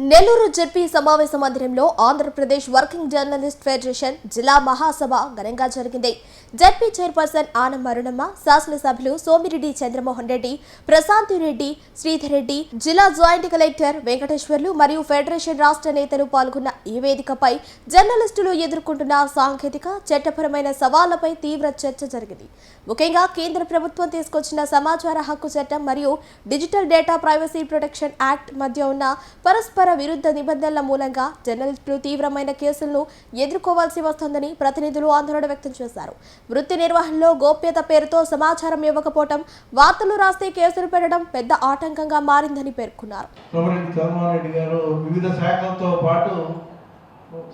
Nellore ZP సమావేశ మందిరంలో Andhra Pradesh working journalist federation జిల్లా మహాసభ ఘనంగా జరిగింది. జెడ్పీ చైర్పర్సన్ ఆనం అరుణమ్మ, శాసనసభ్యులు సోమిరెడ్డి చంద్రమోహన్ రెడ్డి, ప్రశాంతి రెడ్డి, శ్రీధర్ రెడ్డి, జిల్లా జాయింట్ కలెక్టర్ వెంకటేశ్వర్లు మరియు ఫెడరేషన్ రాష్ట్ర నేతలు పాల్గొన్న ఈ వేదికపై జర్నలిస్టులు ఎదుర్కొంటున్న సాంకేతిక, చట్టపరమైన సవాళ్లపై తీవ్ర చర్చ జరిగింది. ముఖ్యంగా కేంద్ర ప్రభుత్వం తీసుకొచ్చిన సమాచార హక్కు చట్టం మరియు digital data privacy protection act మధ్య ఉన్న పరస్పర విరుద్ధ నిబంధనల మూలంగా జర్నలిస్టులు తీవ్రమైన కేసులను ఎదుర్కోవాల్సి వస్తోందని ప్రతినిధులు ఆందోళన వ్యక్తం చేశారు. వృత్తి నిర్వహణలో గోప్యత పేరుతో సమాచారం ఇవ్వకపోవడం, వార్తలు రాస్తే కేసులు పెట్టడం పెద్ద ఆటంకంగా మారిందని పేర్కొన్నారు. సోమిరెడ్డి చంద్రమోహన్ రెడ్డి గారు వివిధ శాఖలతో పాటు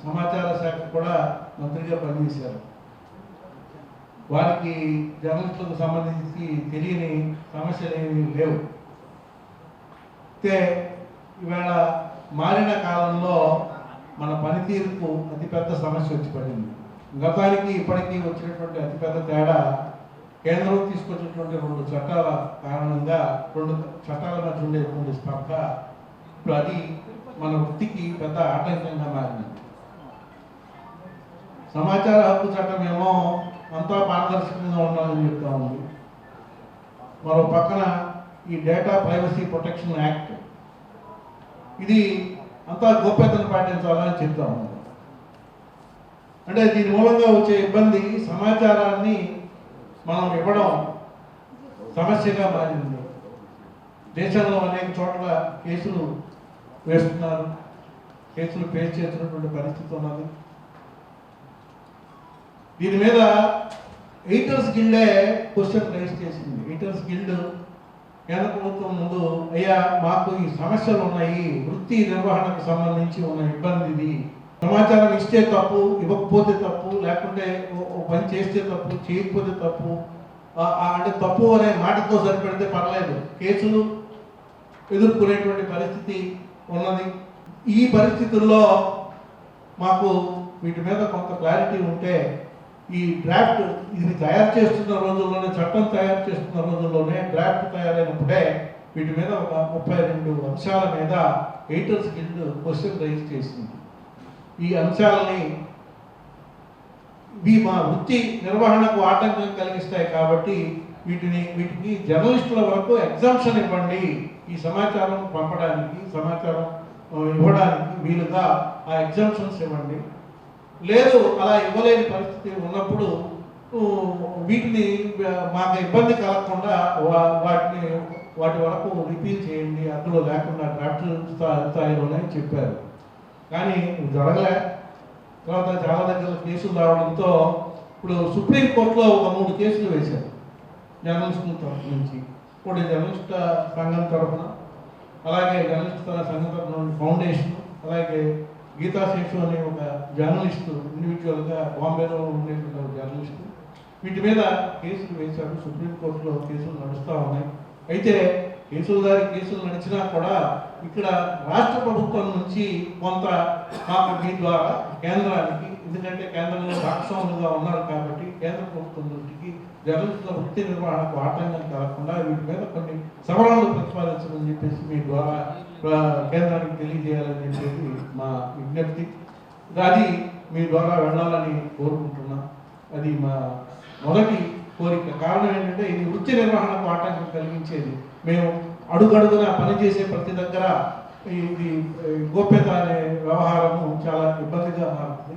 సమాచార శాఖ కూడా మంత్రిగా పనిచేశారు. వారికి జర్నలిస్టులకు సంబంధించి తెలియని సమస్యలు ఏమీ లేవు. అయితే ఇవాళ మారిన కాలంలో మన పనితీరుకు అతిపెద్ద సమస్య వచ్చి పడింది. గతానికి ఇప్పటికీ వచ్చినటువంటి అతిపెద్ద తేడా కేంద్రం తీసుకొచ్చినటువంటి 2 చట్టాల కారణంగా 2 చట్టాల మధ్య ఉండేటువంటి స్పర్ధ ఇప్పుడు అది మన వృత్తికి పెద్ద ఆటంకంగా మారింది. సమాచార హక్కు చట్టం ఏమో అంతా పారదర్శకంగా ఉండాలని చెప్తా ఉంది. మరో పక్కన ఈ డేటా ప్రైవసీ ప్రొటెక్షన్ యాక్ట్ ఇది అంతా గోప్యతను పాటించాలని చెప్తా ఉంది. అంటే దీని మూలంగా వచ్చే ఇబ్బంది సమాచారాన్ని మనం ఇవ్వడం సమస్యగా మారింది. దేశంలో అనేక చోట్ల కేసులు వేస్తున్నారు, కేసులు ఫేస్ చేస్తున్నటువంటి పరిస్థితి ఉన్నది. దీని మీద ఎడిటర్స్ గిల్డే క్వశ్చన్ రైజ్ చేసింది. ఎడిటర్స్ గిల్డ్ కేంద్ర ప్రభుత్వం ముందు, అయ్యా మాకు ఈ సమస్యలు ఉన్నాయి, వృత్తి నిర్వహణకు సంబంధించి ఉన్న ఇబ్బంది ఇది, సమాచారం ఇస్తే తప్పు, ఇవ్వకపోతే తప్పు, లేకుంటే పని చేస్తే తప్పు, చేయకపోతే తప్పు, అంటే తప్పు అనే మాటతో సరిపెడితే పర్లేదు, కేసులు ఎదుర్కొనేటువంటి పరిస్థితి ఉన్నది. ఈ పరిస్థితుల్లో మాకు వీటి మీద కొంత క్లారిటీ ఉంటే ఈ డ్రాఫ్ట్ ఇది తయారు చేస్తున్న రోజుల్లోనే, చట్టం తయారు చేస్తున్న రోజుల్లోనే, డ్రాఫ్ట్ తయారైనప్పుడే వీటి మీద ఒక 32 అంశాల మీద ఎడిటర్స్ గిల్డ్ క్వశ్చన్ రైజ్ చేసింది. ఈ అంశాలని ఇవి మా వృత్తి నిర్వహణకు ఆటంకం కలిగిస్తాయి కాబట్టి వీటికి జర్నలిస్టుల వరకు ఎగ్జామ్షన్ ఇవ్వండి, ఈ సమాచారం పంపడానికి, సమాచారం ఇవ్వడానికి వీలుగా ఆ ఎగ్జామ్షన్స్ ఇవ్వండి. లేదు అలా ఇవ్వలేని పరిస్థితి ఉన్నప్పుడు వీటిని మాకు ఇబ్బంది కలగకుండా వాటి వరకు రిపీల్ చేయండి, అందులో లేకుండా డ్రాఫ్ట్ స్థాయిలోనే చెప్పారు. కానీ జరగలే. తర్వాత చాలా దగ్గర కేసులు రావడంతో ఇప్పుడు సుప్రీంకోర్టులో ఒక 3 కేసులు వేశారు జర్నలిస్టుల తరఫు నుంచి. ఒకటి జర్నలిస్ట్ సంఘం తరఫున, అలాగే జర్నలిస్ట్ సంఘం తరఫున ఫౌండేషన్, అలాగే గీతా శేషు అనే ఒక జర్నలిస్టు, ఇండివిజువల్గా బాంబేలో ఉండేటువంటి జర్నలిస్టు. వీటి మీద కేసులు వేశారు. సుప్రీంకోర్టులో కేసులు నడుస్తూ ఉన్నాయి. అయితే కేసులు నడిచినా కూడా ఇక్కడ రాష్ట్ర ప్రభుత్వం నుంచి కొంత మాకు మీ ద్వారా కేంద్రానికి, ఎందుకంటే కేంద్రంలో భాగస్వాములుగా ఉన్నారు కాబట్టి కేంద్ర ప్రభుత్వం దృష్టికి జర్నలిస్టుల వృత్తి నిర్వహణకు ఆటంకం కలగకుండా వీటి మీద కొన్ని సవరణలు ప్రతిపాదించమని చెప్పేసి మీ ద్వారా కేంద్రానికి తెలియజేయాలని చెప్పేసి మా విజ్ఞప్తి. అది మీ ద్వారా వెళ్ళాలని కోరుకుంటున్నాం. అది మా మొదటి కోరిక. కారణం ఏంటంటే ఇది వృత్తి నిర్వహణకు ఆటంకం కలిగించేది. మేము అడుగడుగున పనిచేసే ప్రతి దగ్గర ఇది గోప్యత అనే వ్యవహారము చాలా ఇబ్బందిగా మారుతుంది.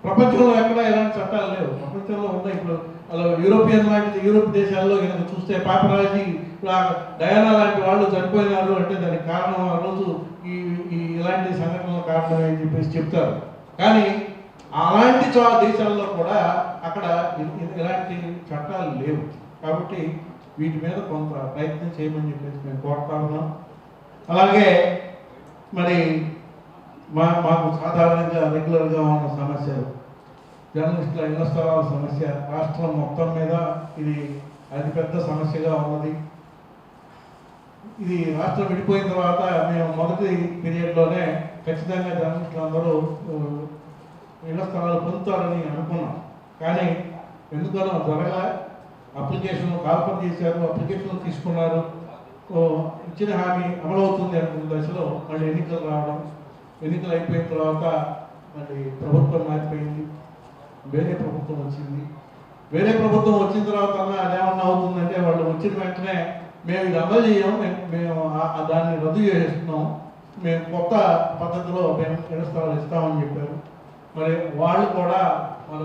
ప్రపంచంలో ఎక్కడ ఎలాంటి చట్టాలు లేవు. ప్రపంచంలో ఉన్నాయి. ఇప్పుడు అలా యూరోప్ దేశాల్లో కనుక చూస్తే పాపరాజీ, డయానా లాంటి వాళ్ళు చనిపోయినారు అంటే దానికి కారణం ఆ రోజు ఇలాంటి సంఘటనల కారణం అని చెప్పేసి చెప్తారు. కానీ అలాంటి దేశాల్లో కూడా అక్కడ ఇలాంటి చట్టాలు లేవు. కాబట్టి వీటి మీద కొంత ప్రయత్నం చేయమని చెప్పేసి మేము కోరుతా ఉన్నాం. అలాగే మరి మాకు సాధారణంగా రెగ్యులర్గా ఉన్న సమస్యలు జర్నలిస్టుల ఇళ్ల స్థలాల సమస్య రాష్ట్రం మొత్తం మీద ఇది అతిపెద్ద సమస్యగా ఉన్నది. ఇది రాష్ట్రం విడిపోయిన తర్వాత మేము మొదటి పీరియడ్లోనే ఖచ్చితంగా జర్నలిస్టులు అందరూ ఇళ్ల స్థలాలు పొందుతారని అనుకున్నాం. కానీ ఎందుకనో జరగలే. అప్లికేషన్ కాల్పన చేశారు, అప్లికేషన్లు తీసుకున్నారు, ఇచ్చిన హామీ అమలవుతుంది అనుకున్న దశలో మళ్ళీ ఎన్నికలు రావడం, ఎన్నికలు అయిపోయిన తర్వాత మరి ప్రభుత్వం మారిపోయింది, వేరే ప్రభుత్వం వచ్చింది. వేరే ప్రభుత్వం వచ్చిన తర్వాత అదేమన్నా అవుతుందంటే వాళ్ళు వచ్చిన వెంటనే మేము ఇది అమలు చేయం, మేము దాన్ని రద్దు చేస్తున్నాం, మేము కొత్త పద్ధతిలో మేము ఇళ్ల స్థలాలు ఇస్తామని చెప్పారు. మరి వాళ్ళు కూడా మన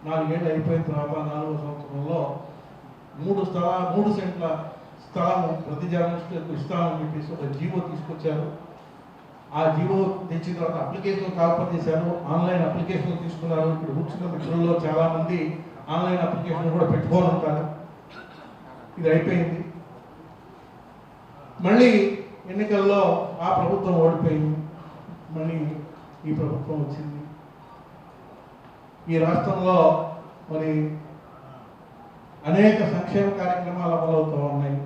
4 ఏళ్ళు అయిపోయిన తర్వాత 4వ సంవత్సరంలో 3 సెంట్ల స్థలము ప్రతి జర్నలిస్టులకు ఇస్తామని చెప్పేసి ఒక జీవో తీసుకొచ్చారు. ఆ జీవో తెచ్చిన తర్వాత అప్లికేషన్ కాల్పర్ చేశారు, ఆన్లైన్ అప్లికేషన్ తీసుకున్నారు. ఇప్పుడు కూర్చున్న మిత్రుల్లో చాలామంది ఆన్లైన్ అప్లికేషన్ కూడా పెట్టుకొని ఉంటారు. ఇది అయిపోయింది. మళ్ళీ ఎన్నికల్లో ఆ ప్రభుత్వం ఓడిపోయింది, మళ్ళీ ఈ ప్రభుత్వం వచ్చింది. ఈ రాష్ట్రంలో మరి అనేక సంక్షేమ కార్యక్రమాలు అమలవుతూ ఉన్నాయి.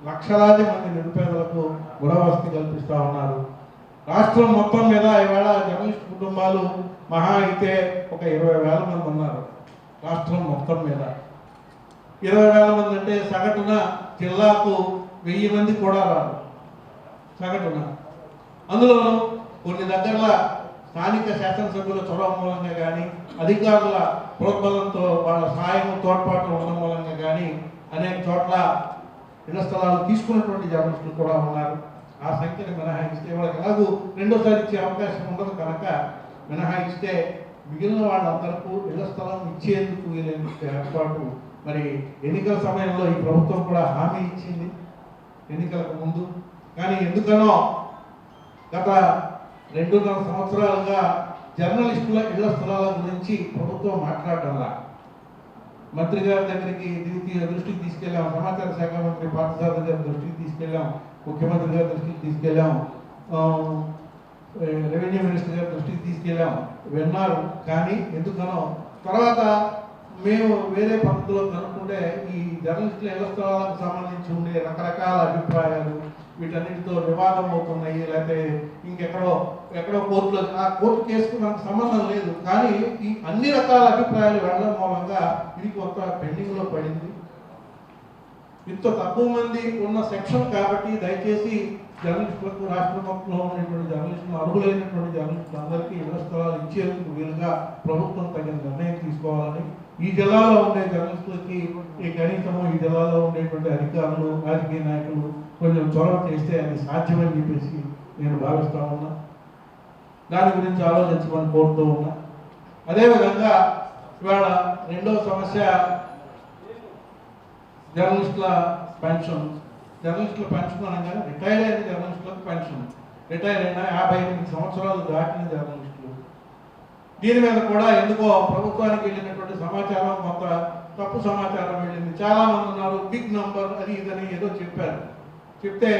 లక్షలాది మంది నిరుపేదలకు గృహవసతి కల్పిస్తూ ఉన్నారు. రాష్ట్రం మొత్తం మీద ఇవాళ జర్నలిస్ట్ కుటుంబాలు మహా అయితే ఒక 20,000 మంది ఉన్నారు. రాష్ట్రం మొత్తం మీద 20,000 మంది అంటే సగటున జిల్లాకు 1000 మంది కూడా రారు సగటున. అందులోనూ కొన్ని దగ్గరలో స్థానిక శాసనసభ్యుల చొరవ మూలంగా కానీ, అధికారుల ప్రోద్బలంతో వాళ్ళ సాయం తోడ్పాటు ఉండడం మూలంగా కానీ అనేక చోట్ల ఇళ్ల స్థలాలు తీసుకున్నటువంటి జర్నలిస్టులు కూడా ఉన్నారు. ఆ సంఖ్యను మినహాయిస్తే వాళ్ళకి ఎలాగూ రెండోసారి ఇచ్చే అవకాశం ఉండదు కనుక మినహాయిస్తే మిగిలిన వాళ్ళందరికీ ఇళ్ల స్థలం ఇచ్చేందుకు వీలైనంత ఏర్పాటు మరి ఎన్నికల సమయంలో ఈ ప్రభుత్వం కూడా హామీ ఇచ్చింది ఎన్నికలకు ముందు. కానీ ఎందుకనో గత 2.5 సంవత్సరాలుగా జర్నలిస్టుల ఇళ్ల స్థలాల గురించి ప్రభుత్వం మాట్లాడటంలా. మంత్రి గారి దగ్గరికి దృష్టికి తీసుకెళ్ళాం, సమాచార శాఖ మంత్రి పార్థసారథి గారి దృష్టికి తీసుకెళ్ళాం, ముఖ్యమంత్రి గారి దృష్టికి తీసుకెళ్ళాం, రెవెన్యూ మినిస్టర్ గారి దృష్టికి తీసుకెళ్ళాం, విన్నారు. కానీ ఎందుకనో తర్వాత మేము వేరే పద్ధతిలో కనుక్కుంటే ఈ జర్నలిస్టుల ఇళ్ల స్థలాలకు సంబంధించి ఉండే రకరకాల అభిప్రాయాలు వీటన్నిటితో వివాదం అవుతున్నాయి, లేకపోతే ఎక్కడో కోర్టులో ఆ కోర్టు కేసుకు మనకు సంబంధం లేదు. కానీ ఈ అన్ని రకాల అభిప్రాయాలు వెళ్ళడం మూలంగా ఇది కొంత పెండింగ్లో పడింది. ఇంత తక్కువ మంది ఉన్న సెక్షన్ కాబట్టి దయచేసి జర్నలిస్టులకు రాష్ట్ర మొత్తంలో ఉన్నటువంటి జర్నలిస్టులు, అర్హులైనటువంటి జర్నలిస్టులు అందరికీ ఇళ్ల స్థలాలు ఇచ్చేందుకు వీలుగా ప్రభుత్వం తగిన నిర్ణయం తీసుకోవాలని, ఈ జిల్లాలో ఉండే జర్నలిస్టులకి కనీసము ఈ జిల్లాలో ఉండేటువంటి అధికారులు, రాజకీయ నాయకులు కొంచెం చొరవ చేస్తే అది సాధ్యమని చెప్పేసి నేను భావిస్తూ ఉన్నా. దాని గురించి ఆలోచించమని కోరుతూ ఉన్నా. అదేవిధంగా ఇవాళ రెండవ సమస్య జర్నలిస్టుల పెన్షన్. జర్నలిస్టుల పెన్షన్ అనగానే రిటైర్ అయిన జర్నలిస్టులకు పెన్షన్, రిటైర్ అయిన 58 సంవత్సరాలు దాటిన జర్నలిస్టులు. దీని మీద కూడా ఎందుకో ప్రభుత్వానికి వెళ్ళినటువంటి సమాచారం కొంత తప్పు సమాచారం వెళ్ళింది. చాలా మంది ఉన్నారు బిగ్ నంబర్ అది ఇదని ఏదో చెప్పారు. చెప్తే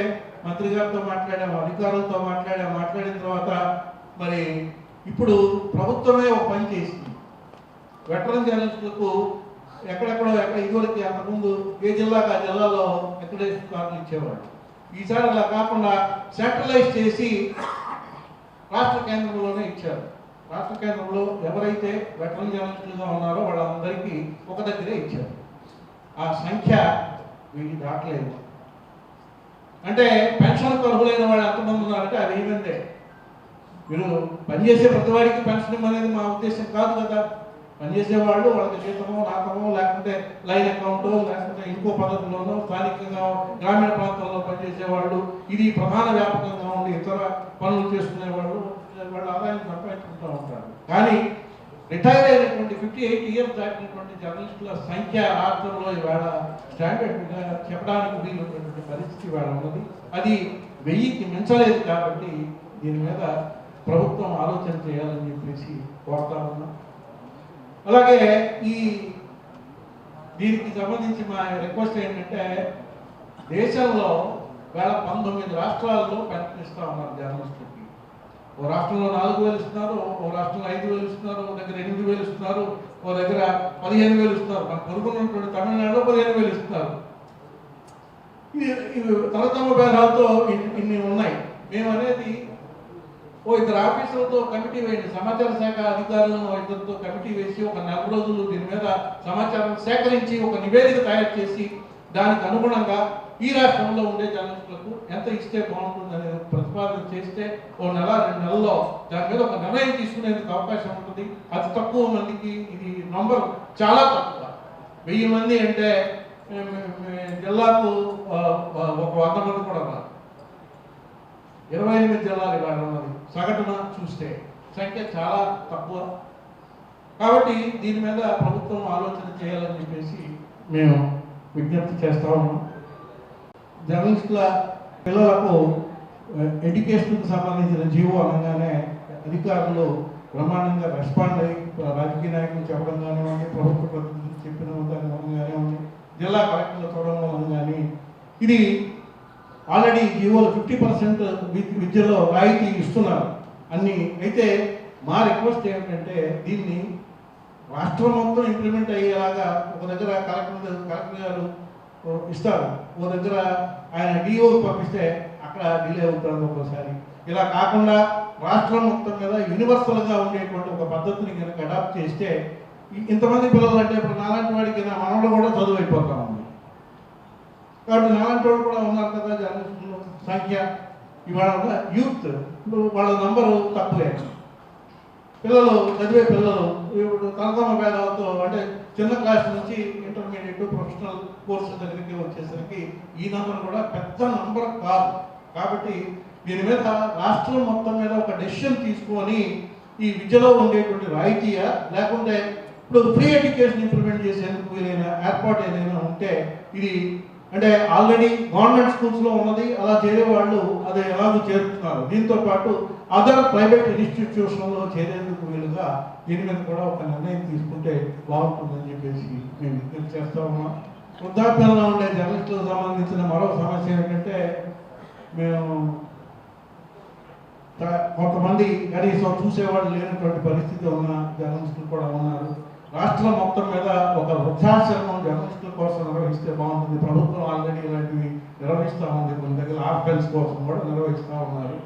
మంత్రి గారితో మాట్లాడాము, అధికారులతో మాట్లాడిన తర్వాత మరి ఇప్పుడు ప్రభుత్వమే ఒక పని చేసింది. వెటరన్ జర్నలిస్టులకు ఎక్కడెక్కడో ఇదివరకు అంతకుముందు ఏ జిల్లాకు ఆ జిల్లాలో అక్రిడేషన్ కార్డులు ఇచ్చేవాడు. ఈసారి అలా కాకుండా సెంట్రలైజ్ చేసి రాష్ట్ర కేంద్రంలోనే ఇచ్చారు. రాష్ట్ర కేంద్రంలో ఎవరైతే వెటరన్ జర్నలిస్టులుగా ఉన్నారో వాళ్ళందరికీ ఒక దగ్గరే ఇచ్చారు. ఆ సంఖ్య 1000 దాటలేదు. అంటే పెన్షన్ అర్హులైన వాళ్ళు ఎంతమంది ఉన్నారంటే అది 1000 మందే. మీరు పనిచేసే ప్రతి వాడికి పెన్షన్ అనేది మా ఉద్దేశం కాదు కదా. పనిచేసే వాళ్ళు వాళ్ళకి జీతమో నాతమో లేకపోతే లైన్ అకౌంటో లేకపోతే ఇంకో పద్ధతిలోనో స్థానికంగా గ్రామీణ ప్రాంతాల్లో పనిచేసే వాళ్ళు, ఇది ప్రధాన వ్యాపకంగా ఉండి ఇతర పనులు చేసుకునే వాళ్ళు వాళ్ళ ఆదాయం సంపాదించుకుంటూ ఉంటారు. కానీ రిటైర్ అయినటువంటి 58 ఇయర్స్ దాటినటువంటి జర్నలిస్టుల సంఖ్య రాష్ట్రంలో ఇవాళ స్టాండర్డ్గా చెప్పడానికి వీలున్నటువంటి పరిస్థితి ఇవాళ ఉన్నది. అది 1000కి మించలేదు. కాబట్టి దీని మీద ప్రభుత్వం ఆలోచన చేయాలని చెప్పేసి కోరుతా ఉన్నాం. అలాగే దీనికి సంబంధించి మా రిక్వెస్ట్ ఏంటంటే, దేశంలో వేళ 19 రాష్ట్రాల్లో పెన్షన్ ఇస్తూ ఉన్నారు జర్నలిస్టులకి. ఓ రాష్ట్రంలో 4,000 ఇస్తున్నారు, ఓ రాష్ట్రంలో 5,000 ఇస్తున్నారు, ఓ దగ్గర 8,000 ఇస్తున్నారు, ఓ దగ్గర 15,000 ఇస్తున్నారు. మన పొరుగున్నటువంటి తమిళనాడులో 15,000 ఇస్తున్నారు. ఇవి తరతమ భేదాలతో ఇన్ని ఉన్నాయి. మేము అనేది ఓ 2 ఆఫీసులతో కమిటీ వేయండి, సమాచార శాఖ అధికారులను 2తో కమిటీ వేసి ఒక 4 రోజులు దీని మీద సమాచారం సేకరించి ఒక నివేదిక తయారు చేసి దానికి అనుగుణంగా ఈ రాష్ట్రంలో ఉండే జర్నలిస్టులకు ఎంత ఇస్తే బాగుంటుంది అనేది ప్రతిపాదన చేస్తే ఓ నెల 2 నెలల్లో దాని మీద ఒక నిర్ణయం తీసుకునేందుకు అవకాశం ఉంటుంది. అతి తక్కువ మందికి ఇది నంబర్ చాలా తక్కువ. 1000 మంది అంటే జిల్లాకు ఒక 100 మంది కూడా రాదు. 28 జిల్లాలు ఇవాళ ఉన్నది. సగటున చూస్తే సంఖ్య చాలా తక్కువ. కాబట్టి దీని మీద ప్రభుత్వం ఆలోచన చేయాలని చెప్పేసి మేము విజ్ఞప్తి చేస్తా ఉన్నాం. జర్నలిస్టుల పిల్లలకు ఎడ్యుకేషన్కి సంబంధించిన జీవో అనగానే అధికారులు బ్రహ్మాండంగా రెస్పాండ్ అయ్యి రాజకీయ నాయకులు చెప్పడం కానివ్వండి, ప్రభుత్వ ప్రతినిధులు చెప్పిన దాని వలన కానివ్వండి, జిల్లా కలెక్టర్లు చూడడం వలన కానీ ఇది ఆల్రెడీ జీవోలు 50% విద్యలో రాయితీ ఇస్తున్నారు అన్ని. అయితే మా రిక్వెస్ట్ ఏమిటంటే దీన్ని రాష్ట్రం మొత్తం ఇంప్లిమెంట్ అయ్యేలాగా ఒక దగ్గర కలెక్టర్ గారు ఇస్తారు, ఒక దగ్గర ఆయన డిఓకి పంపిస్తే అక్కడ డిలే అవుతుంది ఒక్కోసారి. ఇలా కాకుండా రాష్ట్రం మొత్తం మీద యూనివర్సల్గా ఉండేటువంటి ఒక పద్ధతిని కనుక అడాప్ట్ చేస్తే ఇంతమంది పిల్లలు అంటే ఇప్పుడు నాలాంటి వాడికి మనవాళ్ళు కూడా చదువు అయిపోతా ఉంది. కాబట్టి నాలాంటి వాళ్ళు కూడా ఉన్నారు కదా జర్నలిస్టుల సంఖ్య. ఇవాళ యూత్ ఇప్పుడు వాళ్ళ నంబరు తక్కువే. పిల్లలు చదివే పిల్లలు ఇప్పుడు తరతమ భేదాలతో అంటే చిన్న క్లాస్ నుంచి ఇంటర్మీడియట్ ప్రొఫెషనల్ కోర్సు దగ్గరికి వచ్చేసరికి ఈ నంబర్ కూడా పెద్ద నంబర్ కాదు. కాబట్టి దీని మీద రాష్ట్రం మొత్తం మీద ఒక డెసిషన్ తీసుకొని ఈ విద్యలో ఉండేటువంటి రాయితీయా లేకుంటే ఇప్పుడు ఫ్రీ ఎడ్యుకేషన్ ఇంప్లిమెంట్ చేసేందుకు వీలైన ఏర్పాటు ఏదైనా ఉంటే ఇది అంటే ఆల్రెడీ గవర్నమెంట్ స్కూల్స్లో ఉన్నది, అలా చేరే వాళ్ళు అది ఎలాగో చేరుతున్నారు. దీంతో పాటు అదర్ ప్రైవేట్ ఇన్స్టిట్యూషన్లో చేరేందుకు వీలుగా దీని మీద కూడా ఒక నిర్ణయం తీసుకుంటే బాగుంటుందని చెప్పేసి మేము విజ్ఞప్తి చేస్తా ఉన్నాం. వృద్ధాప్యంలో ఉండే జర్నలిస్టులకు సంబంధించిన మరో సమస్య ఏంటంటే మేము కొంతమంది కనీసం చూసేవాళ్ళు లేనటువంటి పరిస్థితి ఉన్న జర్నలిస్టులు కూడా ఉన్నారు. రాష్ట్రం మొత్తం మీద ఒక వృద్ధాశ్రమం జర్నలిస్టుల కోసం నిర్వహిస్తే బాగుంటుంది. ప్రభుత్వం ఆల్రెడీ ఇలాంటివి నిర్వహిస్తూ ఉంది. కొన్ని దగ్గర ఆర్ఫెన్స్ కోసం కూడా నిర్వహిస్తూ ఉన్నారు.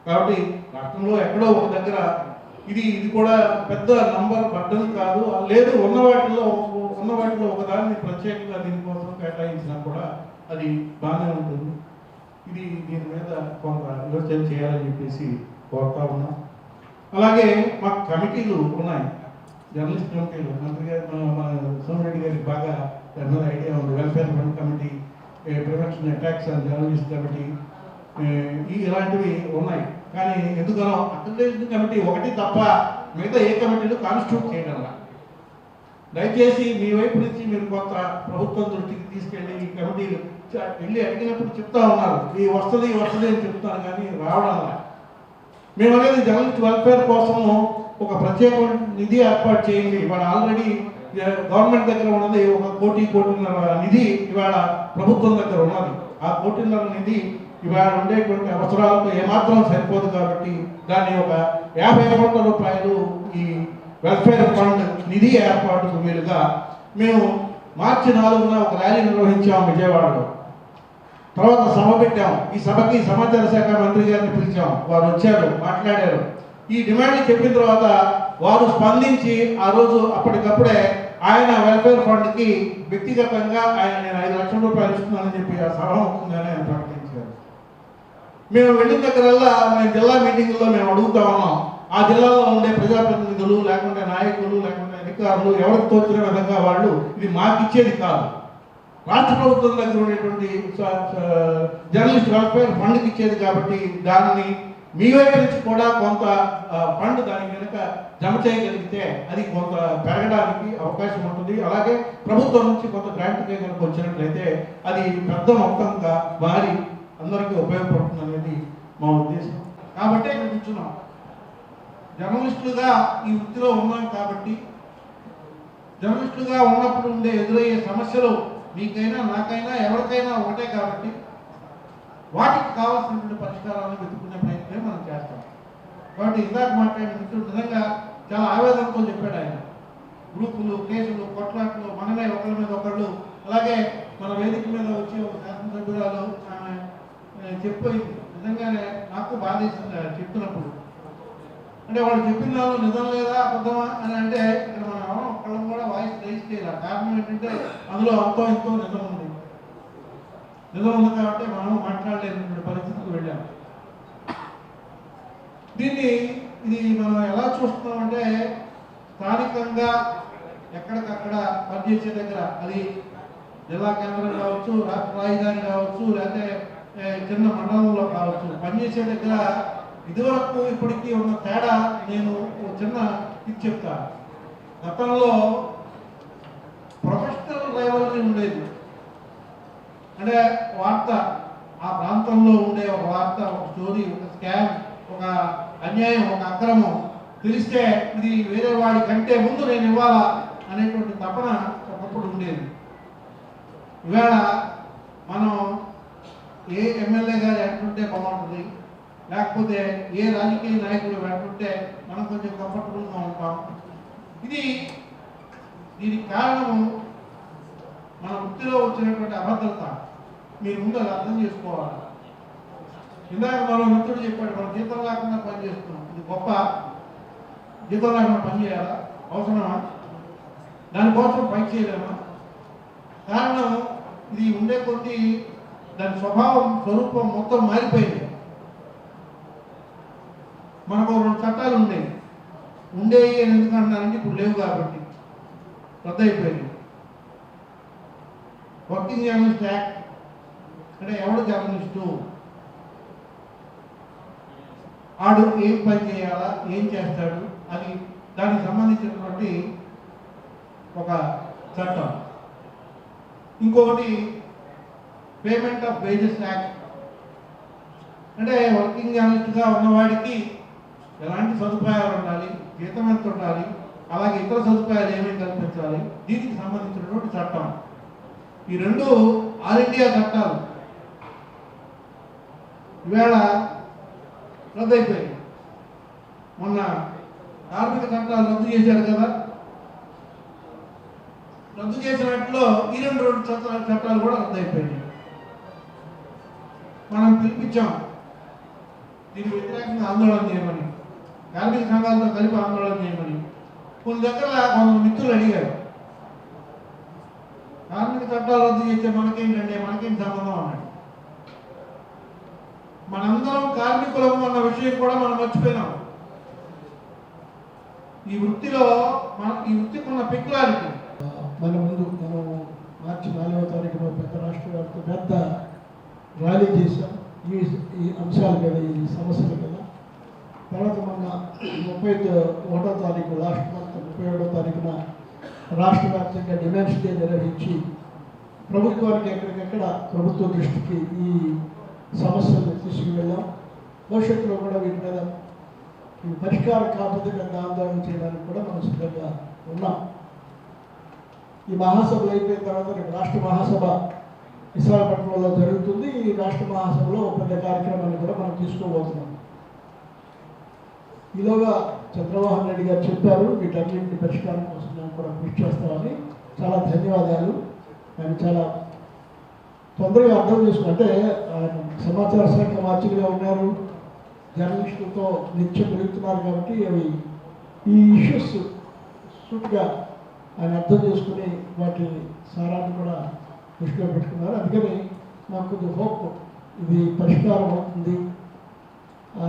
కాబట్టి రాష్ట్రంలో ఎక్కడో ఒక దగ్గర ఇది కూడా పెద్ద నంబర్ బడ్డలు కాదు. లేదు ఉన్న వాటిలో ఒకదాన్ని ప్రత్యేకంగా దీనికోసం కేటాయించినా కూడా అది బాగానే ఉంటుంది. దీని మీద కొంత యోచన చేయాలని చెప్పేసి కోరుతా ఉన్నాం. అలాగే మాకు కమిటీలు ఉన్నాయి, జర్నలిస్ట్ కమిటీలు. మంత్రి గారు మన సోమిరెడ్డి గారికి బాగా దాని మీద ఐడియా ఉంది. Welfare fund committee, prevention attacks and journalist committee, ఇలాంటివి ఉన్నాయి. కానీ ఎందుకనో అక్రిడిటేషన్ కమిటీ ఒకటి తప్ప మిగతా ఏ కమిటీలు కాన్స్టిట్యూట్ చేయగలరా? దయచేసి మీ వైపు నుంచి మీరు కొంత ప్రభుత్వం దృష్టికి తీసుకెళ్ళి ఈ కమిటీలు వెళ్ళి అడిగినప్పుడు చెప్తా ఉన్నారు, ఈ వస్తుంది అని చెప్తాను, కానీ రావడం. మేము అనేది జర్నలిస్ట్ వెల్ఫేర్ కోసము ఒక ప్రత్యేకమైన నిధి ఏర్పాటు చేయండి. ఇవాళ ఆల్రెడీ గవర్నమెంట్ దగ్గర ఉన్నది ఒక 1.5 కోట్ల నిధి ఇవాళ ప్రభుత్వం దగ్గర ఉన్నది. ఆ 1.5 కోట్ల నిధి ఇవాళ ఉండేటువంటి అవసరాలకు ఏమాత్రం సరిపోదు. కాబట్టి దాన్ని ఒక 50 కోట్ల రూపాయలు ఈ వెల్ఫేర్ ఫండ్ నిధి ఏర్పాటుకు వీలుగా మేము మార్చి 4న ఒక ర్యాలీ నిర్వహించాము విజయవాడలో. తర్వాత సభ పెట్టాము. ఈ సభకి సమాచార శాఖ మంత్రి గారిని పిలిచాము. వారు వచ్చారు, మాట్లాడారు. ఈ డిమాండ్ చెప్పిన తర్వాత వారు స్పందించి ఆ రోజు అప్పటికప్పుడే ఆయన వెల్ఫేర్ ఫండ్కి వ్యక్తిగతంగా నేను 5 లక్షల రూపాయలు ఇస్తున్నానని చెప్పి ఆ సభాముఖంగానే ఆయన ప్రకటించారు. మేము వెళ్ళిన దగ్గరల్లా మేము జిల్లా మీటింగ్లో మేము అడుగుతా ఉన్నాం, ఆ జిల్లాలో ఉండే ప్రజాప్రతినిధులు లేకుంటే నాయకులు లేకుంటే అధికారులు ఎవరికి తోచిన విధంగా వాళ్ళు ఇది మాకు ఇచ్చేది కాదు, రాష్ట్ర ప్రభుత్వం దగ్గర ఉండేటువంటి జర్నలిస్ట్ వెల్ఫేర్ ఫండ్కి ఇచ్చేది. కాబట్టి దానిని మీ వైపు నుంచి కూడా కొంత ఫండ్ దాని కనుక జమ చేయగలిగితే అది కొంత పెరగడానికి అవకాశం ఉంటుంది. అలాగే ప్రభుత్వం నుంచి కొంత గ్రాంట్గా కనుక వచ్చినట్లయితే అది పెద్ద మొత్తంగా మారి అందరికీ ఉపయోగపడుతుంది అనేది మా ఉద్దేశం. కాబట్టి ఇక్కడ కూర్చున్నాం. జర్నలిస్టులుగా ఈ వృత్తిలో ఉన్నాం కాబట్టి జర్నలిస్టులుగా ఉన్నప్పుడు ఎదురయ్యే సమస్యలు మీకైనా నాకైనా ఎవరికైనా ఒకటే. కాబట్టి వాటికి కావాల్సినటువంటి పరిష్కారాలను వెతుక్కునే ప్రయత్నమే మనం చేస్తాం. కాబట్టి ఇందాక మాట్లాడిన మిత్రుడు నిజంగా చాలా ఆవేదనతో చెప్పాడు. ఆయన గ్రూపులు, కేసులు, కొట్లాట్లు, మనమే ఒకరి మీద ఒకళ్ళు. అలాగే మన వేదిక మీద వచ్చి ఒక శాసనసభ్యురాలు ఆమె చెప్పిపోయింది. నిజంగానే నాకు బాధేసింది చెప్తున్నప్పుడు. అంటే వాళ్ళు చెప్పిన దానిలో నిజం లేదా అబద్ధమా అని అంటే ఇక్కడ మనం ఒకళ్ళం కూడా వాయిస్ రైజ్ చేయాలి. కారణం ఏంటంటే అందులో అంతో ఎంతో నిజం ఉంది. నిజం ఉంది కాబట్టి మనం మాట్లాడలేనటువంటి పరిస్థితికి వెళ్ళాం. ఇది మనం ఎలా చూస్తున్నామంటే స్థానికంగా ఎక్కడికక్కడ పనిచేసే దగ్గర, అది జిల్లా కేంద్రం కావచ్చు, రాష్ట్ర రాజధాని కావచ్చు, లేకపోతే చిన్న మండలంలో కావచ్చు, పనిచేసే దగ్గర ఇదివరకు ఇప్పటికీ ఉన్న తేడా నేను చిన్న ఇది చెప్తాను. గతంలో ప్రొఫెషనల్ రైవల్రీ ఉండేది. అంటే వార్త, ఆ ప్రాంతంలో ఉండే ఒక వార్త, ఒక స్టోరీ, ఒక స్కామ్, ఒక అన్యాయం, ఒక అక్రమం తెలిస్తే ఇది వేరే వాడి కంటే ముందు నేను ఇవ్వాలా అనేటువంటి తపన ఒకప్పుడు ఉండేది. ఇవాళ మనం ఏ ఎమ్మెల్యే గారు ఎట్టుంటే బాగుంటుంది, లేకపోతే ఏ రాజకీయ నాయకుడు వెంటుంటే మనం కొంచెం కంఫర్టబుల్గా ఉంటాం. దీనికి కారణము మన వృత్తిలో వచ్చినటువంటి అభద్రత. మీరు ముందు అది అర్థం చేసుకోవాలి. ఇందాక మనం మిత్రుడు చెప్పాడు, మనం జీతం లేకుండా పని చేస్తున్నాం. ఇది గొప్ప. జీతం లేకుండా పని చేయాలా? అవసరమా? దానికోసం పని చేయలేమా? కారణం ఇది ఉండే కొద్దీ దాని స్వరూపం మొత్తం మారిపోయింది. మనకు 2 చట్టాలు ఉండేవి అని ఎందుకంటున్నారంటే ఇప్పుడు లేవు కాబట్టి రద్దయిపోయింది. వర్కింగ్ జర్నలిస్ట్ యాక్ట్ అంటే ఎవడు జర్నలిస్టు, ఆడు ఏం పని చేయాలా, ఏం చేస్తాడు, అది దానికి సంబంధించినటువంటి ఒక చట్టం. ఇంకొకటి పేమెంట్ ఆఫ్ వేజెస్ యాక్ట్. అంటే వర్కింగ్ జర్నలిస్ట్గా ఉన్నవాడికి ఎలాంటి సదుపాయాలు ఉండాలి, జీతం ఎంత ఉండాలి, అలాగే ఇతర సదుపాయాలు ఏమేమి కల్పించాలి, దీనికి సంబంధించినటువంటి చట్టం. ఈ 2 ఆల్ ఇండియా చట్టాలు ఈవేళ రద్దయిపోయాయి. మొన్న కార్మిక చట్టాలు రద్దు చేశారు కదా, రద్దు చేసినట్లో ఈ 2 చట్టాలు కూడా రద్దయిపోయాయి. మనం పిలిపించాం దీనికి వ్యతిరేకంగా ఆందోళన చేయమని, కార్మిక సంఘాలతో కలిపి ఆందోళన చేయమని. కొన్ని దగ్గర కొంత మిత్రులు అడిగారు, కార్మిక చట్టాలు రద్దు చేస్తే మనకేంటంటే మనకేం సంబంధం అన్నాడు. మనందరం కార్మికులం అన్న విషయం కూడా మనం మర్చిపోయినాం. ఈ వృత్తికి ఉన్న పెక్యులారిటీ. మన ముందు మనం మార్చి 4వ తారీఖున పెద్ద రాష్ట్ర వ్యాప్త పెద్ద ర్యాలీ చేశాం ఈ అంశాల మీద, ఈ సమస్యల మీద. తర్వాత మొన్న 31వ తారీఖు లాస్ట్ మంత్ 37వ తారీఖున రాష్ట్ర వ్యాప్తంగా డిమాండ్స్ డే నిర్వహించి ప్రభుత్వానికి ఎక్కడికెక్కడ ప్రభుత్వ దృష్టికి ఈ సమస్యలను తీసుకువెళ్ళాం. భవిష్యత్తులో కూడా వీటి మీద ఈ పరిష్కారం కాకపోతే పెద్ద ఆందోళన చేయడానికి కూడా మనం సిద్ధంగా ఉన్నాం. ఈ మహాసభలు అయిపోయిన తర్వాత రేపు రాష్ట్ర మహాసభ విశాఖపట్నంలో జరుగుతుంది. ఈ రాష్ట్ర మహాసభలో పెద్ద కార్యక్రమాన్ని కూడా మనం తీసుకోబోతున్నాం. ఈలోగా చంద్రమోహన్ రెడ్డి గారు చెప్పారు వీటన్నింటినీ పరిష్కారం కోసం నేను కూడా కృషి చేస్తామని. చాలా ధన్యవాదాలు. ఆయన చాలా తొందరగా అర్థం చేసుకుంటే ఆయన సమాచార శాఖ మార్చిగా ఉన్నారు, జర్నలిస్టులతో నిత్యం పెరుగుతున్నారు కాబట్టి అవి ఈ ఇష్యూస్ సూట్గా ఆయన అర్థం చేసుకుని వాటి సారాన్ని కూడా దృష్టిలో పెట్టుకున్నారు. అందుకని నాకు కొద్ది హోప్ ఇది పరిష్కారం అవుతుంది,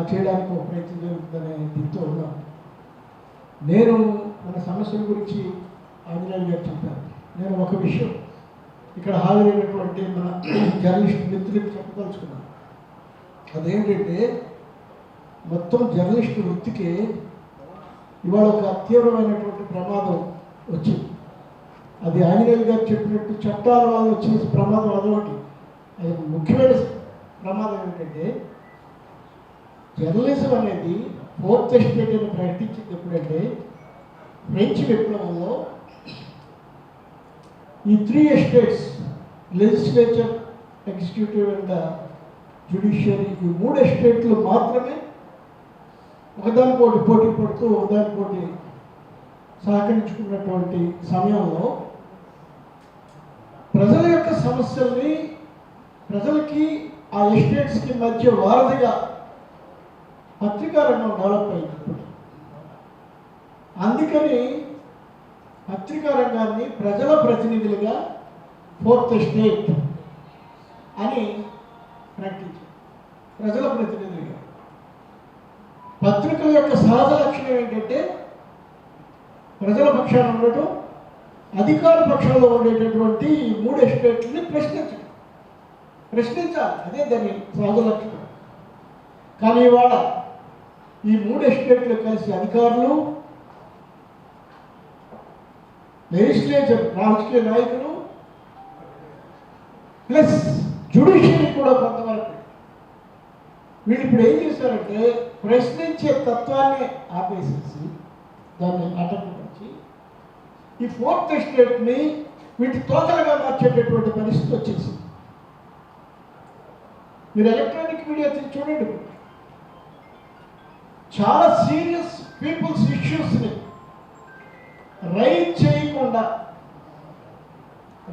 చేయడానికి ఒక ప్రయత్నం జరుగుతుందనే దీంతో ఉన్నాం. నేను మన సమస్యల గురించి ఆంజనేయులు గారు చెప్పాను. నేను ఒక విషయం ఇక్కడ హాజరైనటువంటి మన జర్నలిస్ట్ మిత్రులకు చెప్పదలుచుకున్నాను. అదేంటంటే మొత్తం జర్నలిస్ట్ వృత్తికి ఇవాళ ఒక తీవ్రమైనటువంటి ప్రమాదం వచ్చింది. అది ఆంజనేయులు గారు చెప్పినట్టు చట్టాల వల్ల వచ్చే ప్రమాదం అదొకటి. అది ముఖ్యమైన ప్రమాదం ఏంటంటే జర్నలిజం అనేది 4th ఎస్టేట్ అని ప్రకటించింది ఎప్పుడంటే ఫ్రెంచ్ విప్లవంలో ఈ 3 estates legislature, executive and judiciary, ఈ 3 ఎస్టేట్లు మాత్రమే ఒకదానికోటి పోటీ పడుతూ ఒకదానికోటి సహకరించుకున్నటువంటి సమయంలో ప్రజల యొక్క సమస్యల్ని ప్రజలకి ఆ ఎస్టేట్స్కి మధ్య వారధిగా పత్రికా రంగం డెవలప్ అయింది. అందుకని పత్రికా రంగాన్ని ప్రజల ప్రతినిధులుగా 4th ఎస్టేట్ అని ప్రకటించారు ప్రజల ప్రతినిధులుగా. పత్రికల యొక్క సహజ లక్షణం ఏంటంటే ప్రజల పక్షాన ఉండటం, అధికార పక్షంలో ఉండేటటువంటి ఈ 3 ఎస్టేట్లని ప్రశ్నించాలి, అదే దాని సహజ లక్షణం. కానీ ఇవాళ ఈ 3 ఎస్టేట్లు కలిసి అధికారులు, లెజిస్లేచర్ రాజకీయ నాయకులు ప్లస్ జ్యుడిషియరీ కూడా కొంతవరకు వీళ్ళు ఇప్పుడు ఏం చేశారంటే ప్రశ్నించే తత్వాన్ని ఆపేసేసి దాన్ని ఆటంకపరిచి ఈ 4th ఎస్టేట్ని వీటి తోకలుగా మార్చేటటువంటి పరిస్థితి వచ్చేసింది. మీరు ఎలక్ట్రానిక్ మీడియా చూడండి, చాలా సీరియస్ పీపుల్స్ ఇష్యూస్ని రైజ్ చేయకుండా,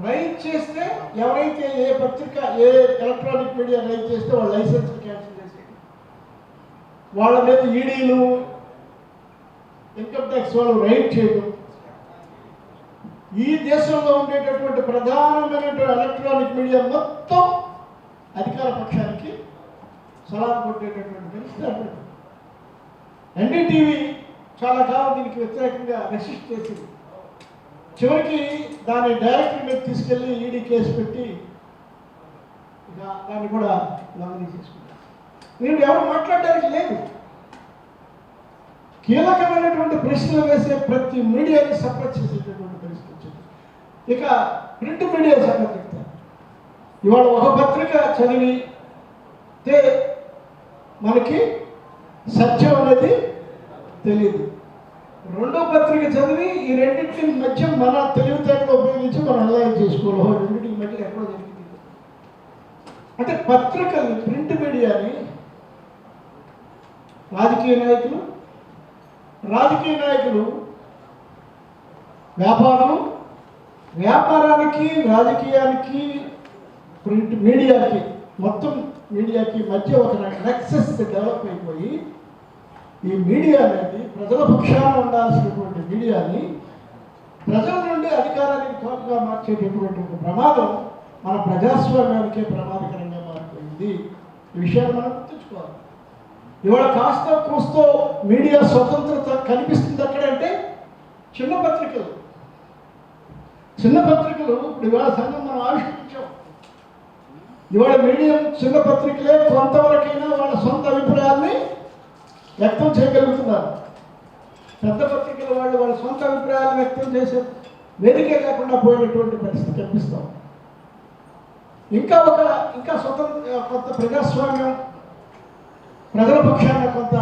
రైజ్ చేస్తే ఎవరైతే ఏ పత్రిక ఏ ఎలక్ట్రానిక్ మీడియా రైజ్ చేస్తే వాళ్ళ లైసెన్స్ క్యాన్సిల్ చేసేది, వాళ్ళ మీద ఈడీలు ఇన్కమ్ ట్యాక్స్ వాళ్ళు రైడ్ చేయడం, ఈ దేశంలో ఉండేటటువంటి ప్రధానమైనటువంటి ఎలక్ట్రానిక్ మీడియా మొత్తం అధికార పక్షానికి సలాం కొట్టేటటువంటి పరిస్థితి. ఎన్డీటీవీ చాలా కాలం దీనికి వ్యతిరేకంగా రెసిస్ట్ చేసింది. చివరికి దాని డైరెక్టర్ మీద తీసుకెళ్ళి ఈడీ కేసు పెట్టి ఇక దాన్ని కూడా లగ్నం చేసుకున్నారు. నేను ఎవరు మాట్లాడడానికి లేదు. కీలకమైనటువంటి ప్రశ్నలు వేసే ప్రతి మీడియాని సపోర్ట్ చేసేటటువంటి పరిస్థితి వచ్చింది. ఇక ప్రింట్ మీడియా సంగతి చెప్తాను. ఇవాళ ఒక పత్రిక చదివితే మనకి సత్యం అనేది తెలియదు, రెండో పత్రిక చదివి ఈ రెండింటి మధ్య మన తెలివితేటలు ఉపయోగించి మనం అనలైజ్ చేసుకోవాలి. రెండింటికి మధ్య ఎక్కడో జరిగింది. అంటే పత్రికల్ని, ప్రింట్ మీడియాని రాజకీయ నాయకులు వ్యాపారానికి రాజకీయానికి ప్రింట్ మీడియాకి మొత్తం మీడియాకి మధ్య ఒక నెక్సెస్ డెవలప్ అయిపోయి ఈ మీడియా అనేది ప్రజల పక్షాన ఉండాల్సినటువంటి మీడియాని ప్రజల నుండి అధికారానికి తోకగా మార్చేటటువంటి ఒక ప్రమాదం మన ప్రజాస్వామ్యానికే ప్రమాదకరంగా మారిపోయింది. ఈ విషయాన్ని మనం గుర్తుంచుకోవాలి. ఇవాళ కాస్త కూస్తో మీడియా స్వతంత్రత కనిపిస్తుంది ఎక్కడంటే చిన్న పత్రికలు ఇప్పుడు ఇవాళ సంఘం మనం ఆవిష్కరించాం. ఇవాళ మీడియం చిన్న పత్రికలే కొంతవరకైనా వాళ్ళ సొంత అభిప్రాయాన్ని వ్యక్తం చేయగలుగుతున్నారు. పెద్ద పత్రికల వాళ్ళు వాళ్ళ సొంత అభిప్రాయాలు వ్యక్తం చేసే వేదిక లేకుండా పోయినటువంటి పరిస్థితి కనిపిస్తాం. ఇంకా కొంత ప్రజాస్వామ్యం ప్రజల పక్షాన కొంత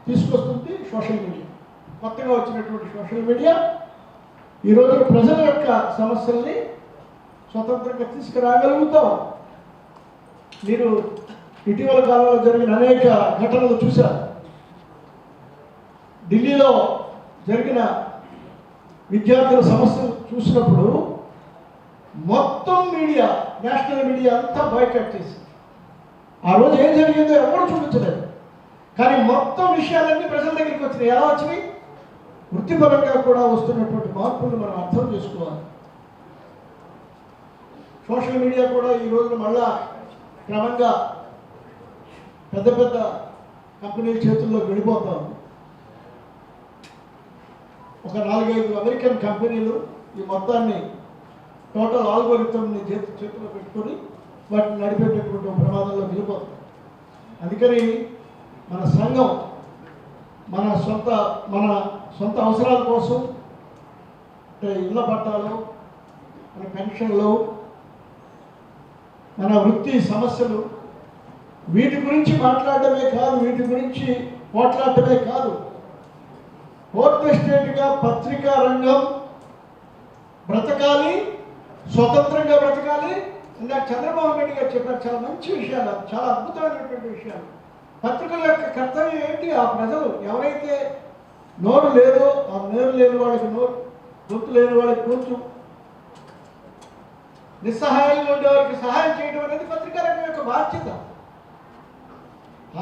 తీసుకొస్తుంది సోషల్ మీడియా. కొత్తగా వచ్చినటువంటి సోషల్ మీడియా ఈరోజు ప్రజల యొక్క సమస్యల్ని స్వతంత్రంగా తీసుకురాగలుగుతాం. మీరు ఇటీవల కాలంలో జరిగిన అనేక ఘటనలు చూశారు. ఢిల్లీలో జరిగిన విద్యార్థుల సమస్యలు చూసినప్పుడు మొత్తం మీడియా, నేషనల్ మీడియా అంతా బాయ్కాట్ చేసింది. ఆ రోజు ఏం జరిగిందో ఎవరు చూపించలేదు. కానీ మొత్తం విషయాలన్నీ ప్రజల దగ్గరికి వచ్చినాయి. ఎలా వచ్చినాయి? వృత్తిపరంగా కూడా వస్తున్నటువంటి మార్పులు మనం అర్థం చేసుకోవాలి. సోషల్ మీడియా కూడా ఈ రోజున మళ్ళా క్రమంగా పెద్ద పెద్ద కంపెనీల చేతుల్లో వెళ్ళిపోతా ఉంది. ఒక 4-5 అమెరికన్ కంపెనీలు ఈ మొత్తాన్ని టోటల్ ఆల్గోరిథంని చేతిలో పెట్టుకొని వాటిని నడిపేటటువంటి ప్రమాదంలో వెళ్ళిపోతుంది. అందుకని మన సంఘం మన సొంత అవసరాల కోసం, అంటే ఇళ్ళ పట్టాలు, మన పెన్షన్లు, మన వృత్తి సమస్యలు, వీటి గురించి మాట్లాడటమే కాదు, వీటి గురించి పోట్లాడటమే కాదు, 4th ఎస్టేట్గా పత్రికా రంగం బ్రతకాలి, స్వతంత్రంగా బ్రతకాలి. ఇందాక చంద్రబాబు నాయుడు గారు చెప్పారు, చాలా మంచి విషయాలు, చాలా అద్భుతమైనటువంటి విషయాలు. పత్రికల యొక్క కర్తవ్యం ఏంటి? ఆ ప్రజలు ఎవరైతే నోరు లేదో ఆ నోరు లేని వాళ్ళకి నోరు, గొంతు లేని వాళ్ళకి గొంతు, నిస్సహాయంగా ఉండే వారికి సహాయం చేయడం అనేది పత్రికా రంగం యొక్క బాధ్యత.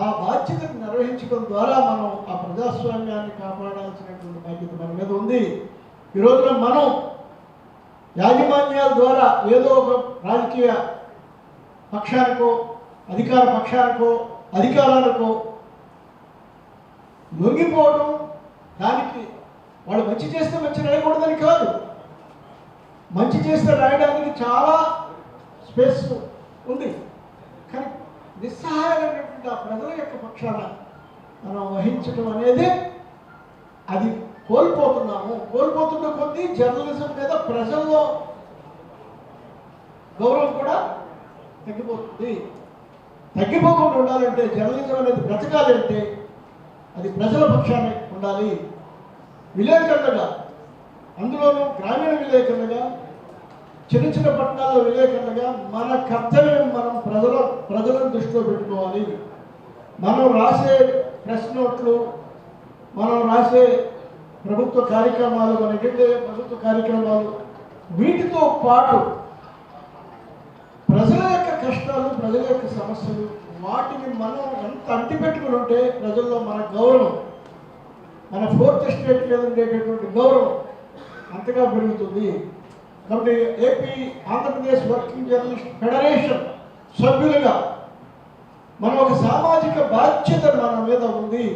ఆ బాధ్యతను నిర్వహించడం ద్వారా మనం ఆ ప్రజాస్వామ్యాన్ని కాపాడాల్సినటువంటి బాధ్యత మన మీద ఉంది. ఈ రోజున మనం యాజమాన్యాల ద్వారా ఏదో ఒక రాజకీయ పక్షానికో అధికార పక్షానికో అధికారాలకో లొంగిపోవడం, దానికి వాళ్ళు మంచి చేస్తే మంచి రాయకూడదని కాదు, మంచి చేస్తే రాయడానికి చాలా స్పేస్ ఉంది. కానీ నిస్సహాయమైనటువంటి ఆ ప్రజల యొక్క పక్షాన మనం వహించడం అనేది అది కోల్పోతున్న కొద్దీ జర్నలిజం మీద ప్రజల్లో గౌరవం కూడా తగ్గిపోతుంది. తగ్గిపోకుండా ఉండాలంటే, జర్నలిజం అనేది బ్రతకాలి అంటే అది ప్రజల పక్షానే ఉండాలి. విలేకరులుగా, అందులోనూ గ్రామీణ విలేకరులుగా, చిన్న చిన్న పట్టణాల్లో విలేకరులుగా మన కర్తవ్యం మనం ప్రజలను దృష్టిలో పెట్టుకోవాలి. మనం రాసే ప్రెస్ నోట్లు, మనం రాసే ప్రభుత్వ కార్యక్రమాలు, మనకెళ్ళే ప్రభుత్వ కార్యక్రమాలు, వీటితో పాటు ప్రజల యొక్క కష్టాలు, ప్రజల యొక్క సమస్యలు, వాటిని మనం ఎంత అంటిపెట్టుకుని ఉంటే ప్రజల్లో మన గౌరవం, మన ఫోర్త్ ఎస్టేట్ మీద ఉండేటటువంటి గౌరవం అంతగా పెరుగుతుంది. కాబట్టి ఆంధ్రప్రదేశ్ వర్కింగ్ జర్నలిస్ట్ ఫెడరేషన్ సభ్యులుగా మనం ఒక సామాజిక బాధ్యత మన మీద ఉంది.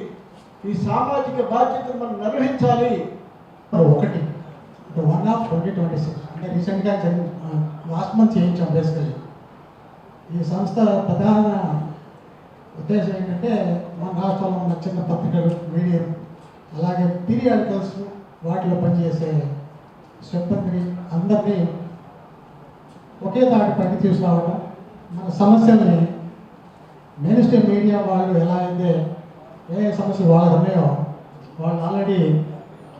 ఈ సామాజిక బాధ్యతను మనం నిర్వహించాలి. ఒకటి 1 ఆఫ్ 2026 అంటే రీసెంట్గా లాస్ట్ మంత్ చేయించాం. బేసికలీ ఈ సంస్థ ప్రధాన ఉద్దేశం ఏంటంటే మన రాష్ట్రంలో ఉన్న చిన్న పత్రికలు, మీడియం, అలాగే పీరియాడికల్స్, వాటిలో పనిచేసే సిబ్బందిని అందరినీ ఒకే తాటిపైకి తీసుకురావడం, మన సమస్యల్ని మెయిన్ స్ట్రీమ్ మీడియా వాళ్ళు ఎలా అయితే ఏ సమస్యలు వాళ్ళకు ఉన్నాయో వాళ్ళు ఆల్రెడీ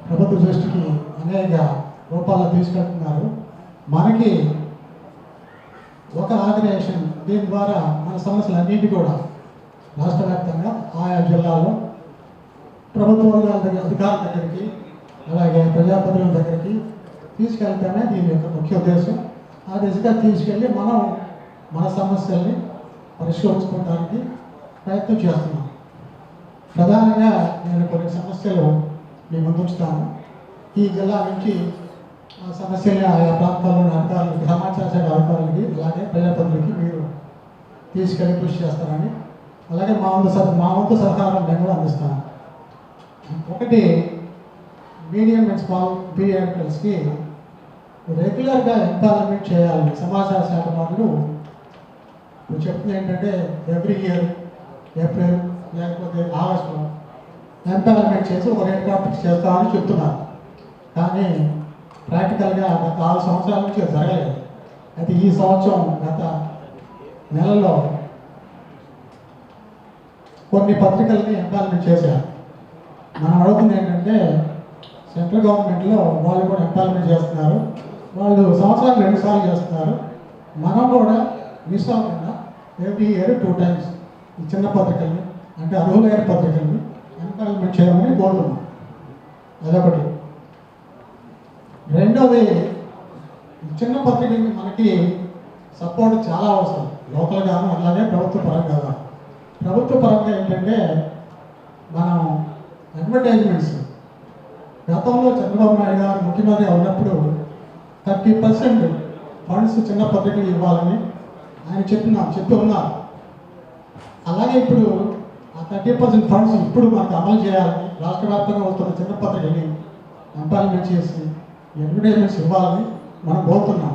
ప్రభుత్వ దృష్టికి అనేక రూపాల్లో తీసుకెళ్తున్నారు. మనకి ఒక ఆర్గనైజేషన్, దీని ద్వారా మన సమస్యలన్నింటి కూడా రాష్ట్ర వ్యాప్తంగా ఆయా జిల్లాలో ప్రభుత్వ వర్గాల దగ్గర, అధికారుల దగ్గరికి, అలాగే ప్రజాప్రతినిధుల దగ్గరికి తీసుకెళ్తేనే దీని యొక్క ముఖ్య ఉద్దేశం. ఆ దిశగా తీసుకెళ్ళి మనం మన సమస్యల్ని పరిష్కరించుకోవడానికి ప్రయత్నం చేస్తున్నాం. ప్రధానంగా నేను కొన్ని సమస్యలు మీ ముందు ఉంచుతాను. ఈ జిల్లా నుంచి ఆ సమస్యలు ఆయా ప్రాంతాల్లోని అధికారులకి, సమాచార శాఖ అధికారులకి, అలాగే ప్రజాప్రతినిధులకి మీరు తీసుకెళ్ళి కృషి చేస్తారని, అలాగే మా వంతు సహకారం నేను కూడా అందిస్తాను. ఒకటి, మీడియం అండ్ స్మాల్ పీరియాడికల్స్కి రెగ్యులర్గా ఎంపావర్మెంట్ చేయాలి. సమాచార శాఖ వాళ్ళు చెప్తుంది ఏంటంటే ఎవ్రీ ఇయర్ ఏప్రిల్ లేకపోతే ఆగస్టులో ఎంపావర్మెంట్ చేసి ఒక 2 టాపిక్స్ చేస్తామని చెప్తున్నారు. కానీ ప్రాక్టికల్గా గత 6 సంవత్సరాల నుంచి జరగలేదు. అయితే ఈ సంవత్సరం గత నెలలో కొన్ని పత్రికల్ని ఎంపావర్మెంట్ చేశారు. మనం అడుగుతుంది ఏంటంటే సెంట్రల్ గవర్నమెంట్లో వాళ్ళు కూడా ఎంపావర్మెంట్ చేస్తున్నారు. వాళ్ళు సంవత్సరానికి 2 సార్లు చేస్తున్నారు. మనం కూడా మిస్ అవ్వకుండా ఎవ్రీ ఇయర్ 2 టైమ్స్ ఈ చిన్న పత్రికల్ని, అంటే అర్హులైన పత్రికల్ని ఎంపావర్మెంట్ చేయమని కోరుతున్నాం. అదొకటి. రెండోది, చిన్న పత్రికలకి మనకి సపోర్ట్ చాలా అవసరం, లోకల్గాను అలాగే ప్రభుత్వ పరంగా. ప్రభుత్వ పరంగా ఏంటంటే మనం అడ్వర్టైజ్మెంట్స్, గతంలో చంద్రబాబు నాయుడు గారు ముఖ్యమంత్రి ఉన్నప్పుడు 30% ఫండ్స్ చిన్న పత్రికలు ఇవ్వాలని ఆయన చెప్పి ఉన్నారు. అలాగే ఇప్పుడు ఆ 30% ఫండ్స్ ఇప్పుడు మనకు అమలు చేయాలని, రాష్ట్ర వ్యాప్తంగా వస్తున్న చిన్న పత్రికని ఎంపావర్మెంట్ చేసి అడ్వర్టైజ్మెంట్స్ ఇవ్వాలని మనం కోరుతున్నాం.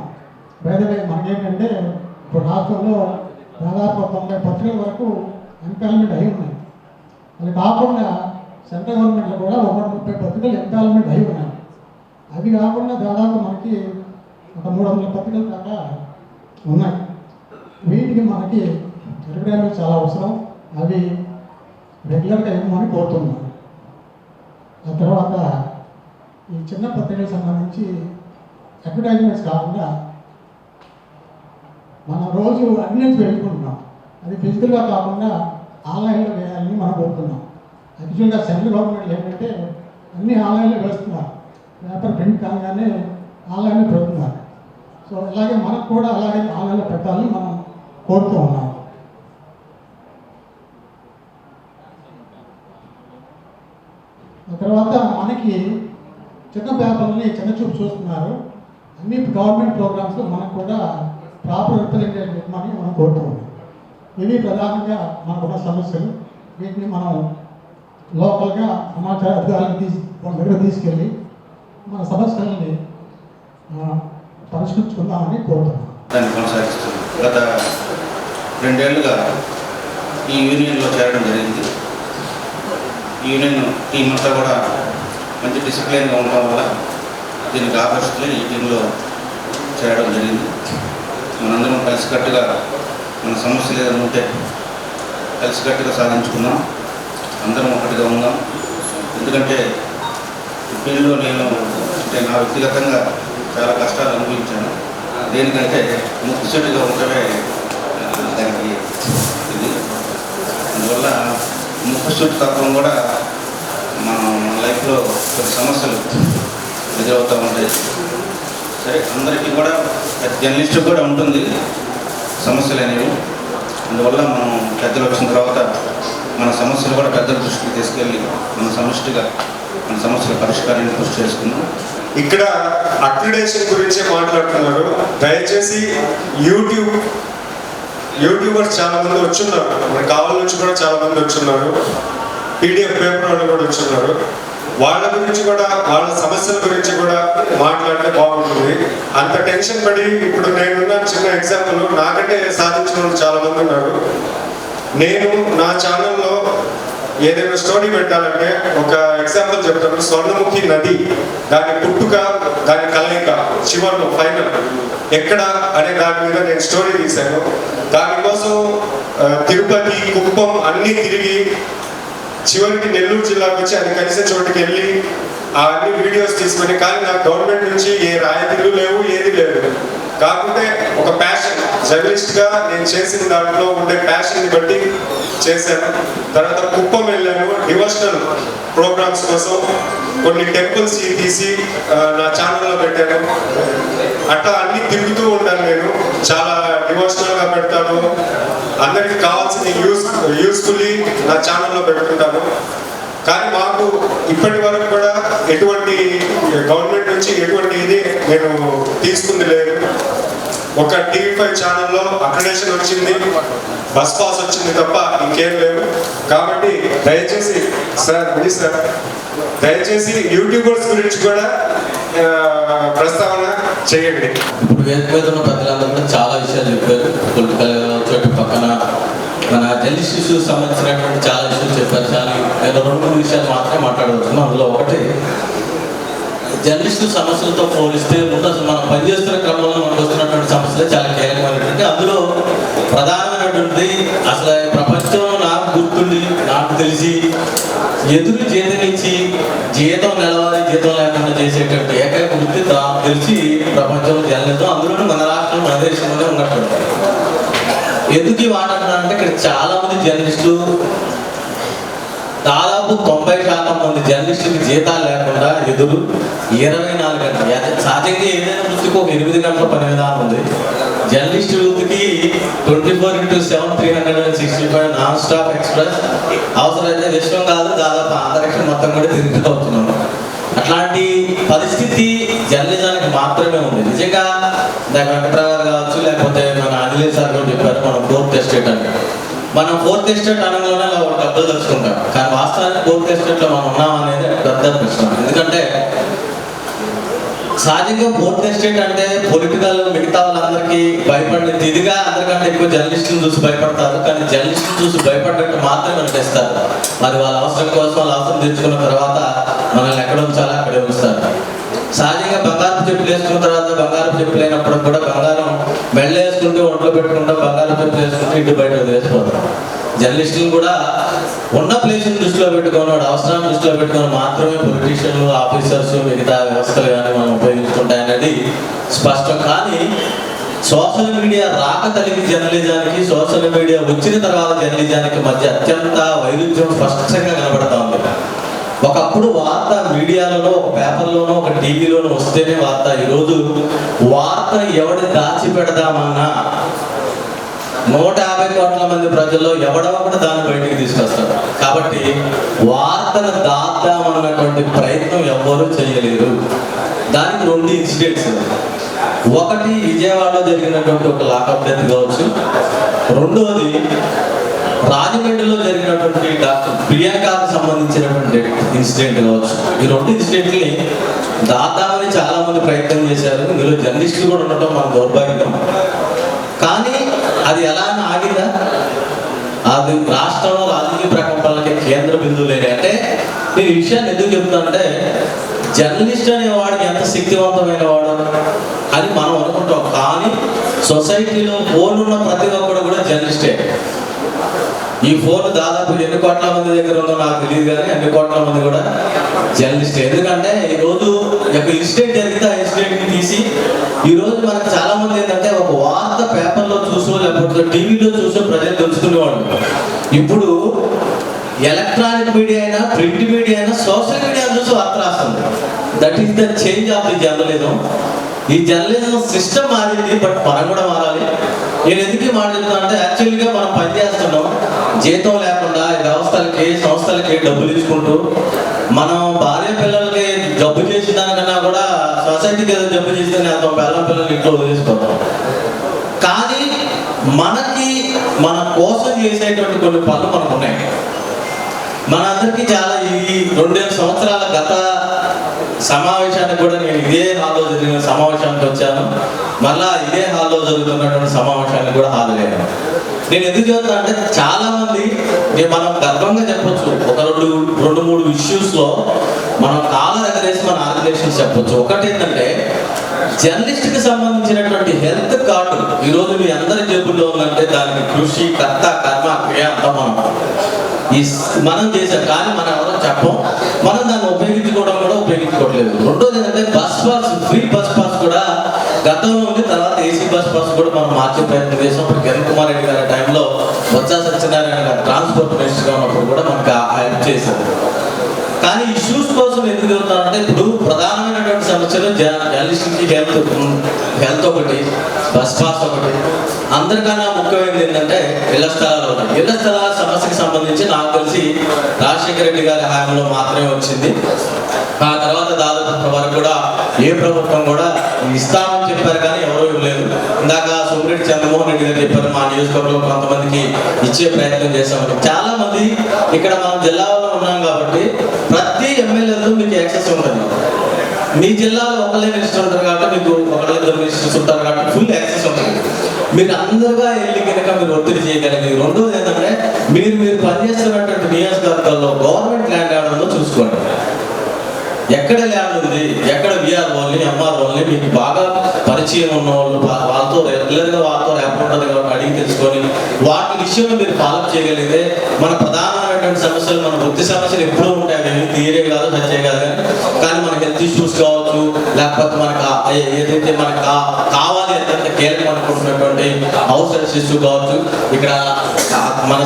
బయటవే మనకేంటంటే ఇప్పుడు రాష్ట్రంలో దాదాపు 90 పత్రికల వరకు ఎంపావర్మెంట్ అయి ఉన్నాయి. అది కాకుండా సెంట్రల్ గవర్నమెంట్లో కూడా 130 పత్రికలు ఎంపావర్మెంట్ అయి ఉన్నాయి. అవి కాకుండా దాదాపు మనకి ఒక 300 పత్రికల దాకా ఉన్నాయి. వీటికి మనకి అడ్వర్టైజ్మెంట్ చాలా అవసరం. అవి రెగ్యులర్గా ఇవ్వమని కోరుతున్నాం. ఆ తర్వాత ఈ చిన్న పత్రికలకు సంబంధించి అడ్వర్టైజ్మెంట్స్ కాకుండా మనం రోజు అటెండెన్స్ పెట్టుకుంటున్నాం. అది ఫిజికల్గా కాకుండా ఆన్లైన్లో వేయాలని మనం కోరుతున్నాం. యాక్చువల్గా సెంట్రల్ గవర్నమెంట్ ఏంటంటే అన్నీ ఆన్లైన్లో వేస్తున్నారు. పేపర్ ప్రింట్ కాగానే ఆన్లైన్లో పెడుతున్నారు. సో అలాగే మనకు కూడా అలాగే ఆన్లైన్లో పెట్టాలని మనం కోరుతూ ఉన్నాం. ఆ తర్వాత మనకి చిన్న పేపర్లని చిన్న చూపు చూస్తున్నారు. అన్ని గవర్నమెంట్ ప్రోగ్రామ్స్ మనకు కూడా ప్రాపర్ రిప్రజెంటేషన్ ఇవ్వమని మనం కోరుతున్నాం. ఇవి ప్రధానంగా మనకున్న సమస్యలు. వీటిని మనం లోకల్గా సమాచార అధికారులకు దగ్గర తీసుకెళ్ళి మన సమస్యలని పరిష్కరించుకుందామని కోరుతున్నాం. దాన్ని కొనసాగిస్తుంది. గత 2 ఏళ్ళుగా ఈ యూనియన్లో చేరడం జరిగింది. ఈ యూనియన్ టీం అంతా కూడా మంచి డిసిప్లిన్గా ఉండడం వల్ల దీనికి ఆకర్షితులై ఈ టీంలో చేరడం జరిగింది. మనందరం కలిసికట్టుగా మన సమస్యలు ఏదైనా ఉంటే కలిసికట్టుగా సాధించుకుందాం, అందరం ఒకటిగా ఉందాం. ఎందుకంటే ఈ ఫీల్డ్లో నేను అంటే నా వ్యక్తిగతంగా చాలా కష్టాలు అనుభవించాను. దేనికంటే ముక్కుసెట్టుగా ఉండటమే దానికి ఇది. అందువల్ల ముక్కుసెట్టు తత్వం కూడా మన లైఫ్లో కొన్ని సమస్యలు ఎదురవుతూ ఉంటాయి. సరే, అందరికీ కూడా జర్నలిస్టు కూడా ఉంటుంది సమస్యలు అనేవి. అందువల్ల మనం పెద్దలు వచ్చిన తర్వాత మన సమస్యలు కూడా పెద్దల దృష్టికి తీసుకెళ్ళి మన సమిష్టిగా మన సమస్యల పరిష్కారాన్ని కృషి చేసుకుందాం. ఇక్కడ అక్రిడేషన్ గురించే మాట్లాడుతున్నారు. దయచేసి యూట్యూబర్స్ చాలా మంది వచ్చున్నారు, మన కావాల నుంచి కూడా చాలా మంది వచ్చున్నారు, PDF పేపర్ వాళ్ళు కూడా వచ్చున్నారు. వాళ్ళ గురించి కూడా వాళ్ళ సమస్యల గురించి కూడా మాట్లాడితే బాగుంటుంది. అంత టెన్షన్ పడి ఇప్పుడు నేనున్న చిన్న ఎగ్జాంపుల్, నాకంటే సాధించిన వాళ్ళు చాలా మంది ఉన్నారు. నేను నా ఛానల్లో ఏదైనా స్టోరీ పెట్టాలంటే ఒక ఎగ్జాంపుల్ చెప్తాను. స్వర్ణముఖి నది, దాని పుట్టుక, దాని కలయిక, చివరిలో ఫైనల్ ఎక్కడ అనే దాని మీద నేను స్టోరీ తీశాను. దానికోసం తిరుపతి, కుప్పం అన్నీ తిరిగి చివరికి నెల్లూరు జిల్లాకు వచ్చి అది కలిసే చోటుకి వెళ్ళి అన్ని వీడియోస్ తీసుకొని, కానీ నాకు గవర్నమెంట్ నుంచి ఏ రాయితీలు లేవు, ఏది లేదు. కాకుంటే ఒక ప్యాషన్, జర్నలిస్ట్గా నేను చేసిన దాంట్లో ఉండే ప్యాషన్ని బట్టి చేశాను. తర్వాత కుప్పం వెళ్ళాను, డివోషనల్ ప్రోగ్రామ్స్ కోసం కొన్ని టెంపుల్స్ తీసి నా ఛానల్లో పెట్టాను. అట్లా అన్ని తిరుగుతూ ఉంటాను. నేను చాలా డివోషనల్గా పెడతాను, అందరికి కావాల్సింది యూస్ఫుల్లీ నా ఛానల్లో పెడుతుంటాను. కానీ మాకు ఇప్పటి వరకు కూడా ఎటువంటి గవర్నమెంట్ నుంచి ఎటువంటి ఇది నేను తీసుకుంది లేదు. ఒక TV5 ఛానల్లో అక్రిడేషన్ వచ్చింది, బస్ పాస్ వచ్చింది తప్ప ఇంకేం లేవు. కాబట్టి దయచేసి దయచేసి యూట్యూబర్స్ గురించి కూడా ప్రస్తావన చేయండి. ఇప్పుడు వేదిక మీద ఉన్న పెద్దలందరూ కూడా చాలా విషయాలు చెప్పారు. పొలిటికల్ చోటు పక్కన మన జర్నలిస్ట్ ఇష్యూస్ సంబంధించినటువంటి చాలా విషయాలు చెప్పారు. చాలా నేను 2-3 విషయాలు మాత్రమే మాట్లాడవచ్చును. అందులో ఒకటి, జర్నలిస్టు సమస్యలతో పోలిస్తే ముందు అసలు మనం పనిచేస్తున్న క్రమంలో మనకు వస్తున్నటువంటి సమస్యలే చాలా కీలకమైనటువంటి. అందులో ప్రధానమైనటువంటి అసలు ప్రపంచం నాకు గుర్తుండి నాకు తెలిసి ఎదురు జీతనిచ్చి జీతం నిలవాలి, జీతం లేకుండా చేసేటువంటి ఏకైక వృత్తి నాకు తెలిసి ప్రపంచంలో జర్నలిజం, అందులోనూ మన రాష్ట్రం మన దేశంలోనే ఉన్నటువంటి. ఎందుకు ఈ మాట అంటున్నానంటే ఇక్కడ చాలా మంది జర్నలిస్టులు, దాదాపు 90% మంది జర్నలిస్టులకి జీతాలు లేకుండా ఎదురు 24 గంటలు. సహజంగా ఏదైనా వృత్తికి ఒక 8 గంటల పని విధానం ఉంది. జర్నలిస్ట్ వృత్తికి 24/7 365 నాన్ స్టాప్ ఎక్స్ప్రెస్. అవసరమైతే విశ్వం కాదు, దాదాపు అంతరిక్షం మొత్తం కూడా తిరిగి అవుతున్నాం. అట్లాంటి పరిస్థితి జర్నలిజానికి మాత్రమే ఉంది. నిజంగా దాని వెంకటరావు గారు కావచ్చు, లేకపోతే మన అనిల్ సార్ కూడా చెప్పారు, మనం 4th ఎస్టేట్ అని. మనం 4th ఎస్టేట్ అనగానే ఒక డబ్బులు తెలుసుకుంటాం, కానీ వాస్తవానికి 4th ఎస్టేట్లో మనం ఉన్నాం అనేది పెద్ద ప్రశ్న. ఎందుకంటే సహజంగా 4th ఎస్టేట్ అంటే పొలిటికల్ మిగతా వాళ్ళందరికీ భయపడలేదు. ఇదిగా అందరికంటే ఎక్కువ జర్నలిస్టులను చూసి భయపడతారు, కానీ జర్నలిస్టులను చూసి భయపడ్డట్టు మాత్రమే అనిపిస్తారు. మరి వాళ్ళ అవసరం కోసం వాళ్ళ అవసరం తెచ్చుకున్న తర్వాత మనల్ని ఎక్కడ ఉంచాలో అక్కడే ఉంచుతారు. సహజంగా బంగారం చెప్పులు వేసుకున్న తర్వాత బంగారం చెప్పులు అయినప్పుడు కూడా బంగారం మెళ్ళేసుకుంటూ ఒంట్లో పెట్టుకుంటూ బంగారం చెప్పులు వేసుకుంటూ ఇంటి బయట వేసిపోతాం. జర్నలిస్టులు కూడా ఉన్న ప్లేస్ని దృష్టిలో పెట్టుకొని, అవసరాన్ని దృష్టిలో పెట్టుకొని మాత్రమే పొలిటీషియన్లు, ఆఫీసర్స్, మిగతా వ్యవస్థలు కానీ మనం ఉపయోగించుకుంటాయనేది స్పష్టం. కానీ సోషల్ మీడియా రాక కలిగి జర్నలిజానికి, సోషల్ మీడియా వచ్చిన తర్వాత జర్నలిజానికి మధ్య అత్యంత వైరుధ్యం స్పష్టంగా కనబడతా ఉంది. ఒకప్పుడు వార్త మీడియాలోనో, ఒక పేపర్లోనో, ఒక టీవీలోనో వస్తేనే వార్త. ఈరోజు వార్తను ఎవరిని దాచిపెడదామన్నా 150 కోట్ల మంది ప్రజల్లో ఎవడో కూడా దాన్ని బయటికి తీసుకొస్తారు. కాబట్టి వార్తను దాద్దామన్నటువంటి ప్రయత్నం ఎవ్వరూ చేయలేరు. దానికి 2 ఇన్సిడెంట్స్. ఒకటి విజయవాడలో జరిగినటువంటి ఒక లాకప్ డెత్ కావచ్చు, రెండవది రాజమండ్రిలో జరిగినటువంటి డాక్టర్ ప్రియాంకకు సంబంధించినటువంటి ఇన్సిడెంట్ కావచ్చు. ఈ రెండు ఇన్సిడెంట్ని దాదామని చాలా మంది ప్రయత్నం చేశారు. ఇందులో జర్నలిస్టులు కూడా ఉండటం మన దౌర్భాగ్యం. కానీ అది ఎలా అని ఆగిందా? అది రాష్ట్రంలో రాజకీయ ప్రకంపనలకి కేంద్ర బిందువు లేని. అంటే నేను ఈ విషయాన్ని ఎందుకు చెప్తానంటే, జర్నలిస్ట్ అనేవాడికి ఎంత శక్తివంతమైన వాడు అని మనం అనుకుంటాం. కానీ సొసైటీలో ఫోన్ ఉన్న ప్రతి ఒక్కడు కూడా జర్నలిస్టే. ఈ ఫోన్ దాదాపు ఎన్ని కోట్ల మంది దగ్గర ఉందో నాకు తెలియదు, కానీ అన్ని కోట్ల మంది కూడా జర్నలిస్టే. ఎందుకంటే ఈరోజు ఒక ఇన్సిడెంట్ జరిగితే ఆ ఇన్సిడెంట్ని తీసి ఈరోజు మనకు చాలా మంది ఏంటంటే ఒక వార్త పేపర్లో చూసో లేకపోతే టీవీలో చూసో ప్రజలు తెలుసుకునేవాళ్ళు. ఇప్పుడు ఎలక్ట్రానిక్ మీడియా అయినా, ప్రింట్ మీడియా అయినా, సోషల్ మీడియా చూసి వార్త రాస్తుంది. That is the change of the journalism. ఈ జర్నలిజం సిస్టమ్ మారింది, బట్ మనం కూడా మారాలి. నేను ఎందుకు మాట్లాడుతున్నా అంటే, యాక్చువల్గా మనం పనిచేస్తున్నాం జీతం లేకుండా వ్యవస్థలకి, సంస్థలకి డబ్బులు ఇచ్చుకుంటూ, మనం భార్య పిల్లలకి జబ్బు చేసిన దానికన్నా కూడా సొసైటీకి ఏదో జబ్బు చేస్తే అంత పిల్లలు ఇంట్లో వదిలేసుకుంటాం. కానీ మనకి మన కోసం చేసేటువంటి కొన్ని పనులు మనకు ఉన్నాయి. మనందరికీ చాలా ఈ 2 సంవత్సరాల గత సమావేశానికి కూడా నేను ఇదే హాల్లో జరిగిన సమావేశానికి వచ్చాను, మళ్ళా ఇదే హాల్లో జరుగుతున్నటువంటి సమావేశానికి కూడా హాజరయ్యాను. నేను ఎందుకు చెప్తాను అంటే, చాలా మంది మనం గర్వంగా చెప్పొచ్చు, ఒక 2-3 ఇష్యూస్లో మనం కాలం ఎగరేసి మన ఆర్గనైజేషన్స్ చెప్పొచ్చు. ఒకటి ఏంటంటే, జర్నలిస్ట్కి సంబంధించినటువంటి హెల్త్ కార్డు ఈరోజు మీ అందరి జేబుల్లో ఉందంటే దానికి కృషి, కర్త, కర్మ, క్రియ అంతా మనం చేసాం. కానీ మనం ఎవరో చెప్పం, మనం దాన్ని ఉపయోగించుకోవడం కూడా ఉపయోగించుకోవట్లేదు. రెండోది ఏంటంటే, bus pass, free bus pass కూడా గతంలో ఉంది, తర్వాత ఏసీ బస్ పాస్ కూడా మనం మార్చే ప్రయత్నం చేసాం. ఇప్పుడు కిరణ్ కుమార్ రెడ్డి గారి టైంలో బొత్స సత్యనారాయణ గారు ట్రాన్స్పోర్ట్ మినిస్టర్గా ఉన్నప్పుడు కూడా మనకు హెల్ప్ చేశారు. కానీ ఇష్యూస్ కోసం ఎందుకు చెబుతానంటే, ఇప్పుడు ప్రధానమైనటువంటి సమస్యలు జర్నలిస్ట్కి హెల్త్ ఒకటి, బస్ పాస్ ఒకటి, అందరికన్నా ముఖ్యమైనది ఏంటంటే ఇళ్ల స్థలాలు ఉన్నాయి. ఇళ్ల స్థలాల సమస్యకి సంబంధించి నాకు తెలిసి రాజశేఖర రెడ్డి గారి హామీలో మాత్రమే వచ్చింది. ఆ తర్వాత దాదాపు వరకు కూడా ఏ ప్రభుత్వం కూడా ఇస్తామని చెప్పారు, కానీ ఎవరూ ఇవ్వలేదు. ఇందాక సోమిరెడ్డి చంద్రమోహన్ రెడ్డి గారు చెప్పారు, మా నియోజకవర్గంలో కొంతమందికి ఇచ్చే ప్రయత్నం చేశామని. చాలా మంది ఇక్కడ మనం జిల్లాలో ఉన్నాం కాబట్టి ప్రతి ఎమ్మెల్యేలో మీకు యాక్సెస్ ఉంటుంది. మీ జిల్లాలో ఒకళ్ళే మినిస్టర్ ఉంటారు కాబట్టి మీకు 1-2 మినిస్టర్స్ ఉంటారు కాబట్టి ఫుల్ యాక్సెస్ ఉంటుంది. మీరు అందరుగా వెళ్ళి కనుక మీరు ఒత్తిడి చేయగలిగి. రెండోది ఏంటంటే, మీరు పనిచేస్తున్నటువంటి నియోజకవర్గాల్లో గవర్నమెంట్ ల్యాండ్ ఆర్డర్లో చూసుకోండి. ఎక్కడ ల్యాండ్ ఉంది, ఎక్కడ విఆర్ఓల్ని, ఎంఆర్ఓల్ని మీకు బాగా పరిచయం ఉన్న వాళ్ళు, వాళ్ళతో రెగ్యులర్గా వాళ్ళతో ర్యాప్ ఉంటుంది కాబట్టి అడిగి తెలుసుకొని వాటి విషయంలో మీరు ఫాలోఅప్ చేయగలిగితే మన ప్రధానమైనటువంటి సమస్యలు, మన వృత్తి సమస్యలు ఎప్పుడూ ఉంటాయి. అవి తీరే కాదు, సత్యే కాదు. కానీ మన హెల్త్ ఇష్యూస్ కావచ్చు, లేకపోతే మనకు ఏదైతే మనకు కావాలి అంటే కీలకం అనుకుంటున్నటువంటి హౌస్ ఇష్యూ కావచ్చు, ఇక్కడ మన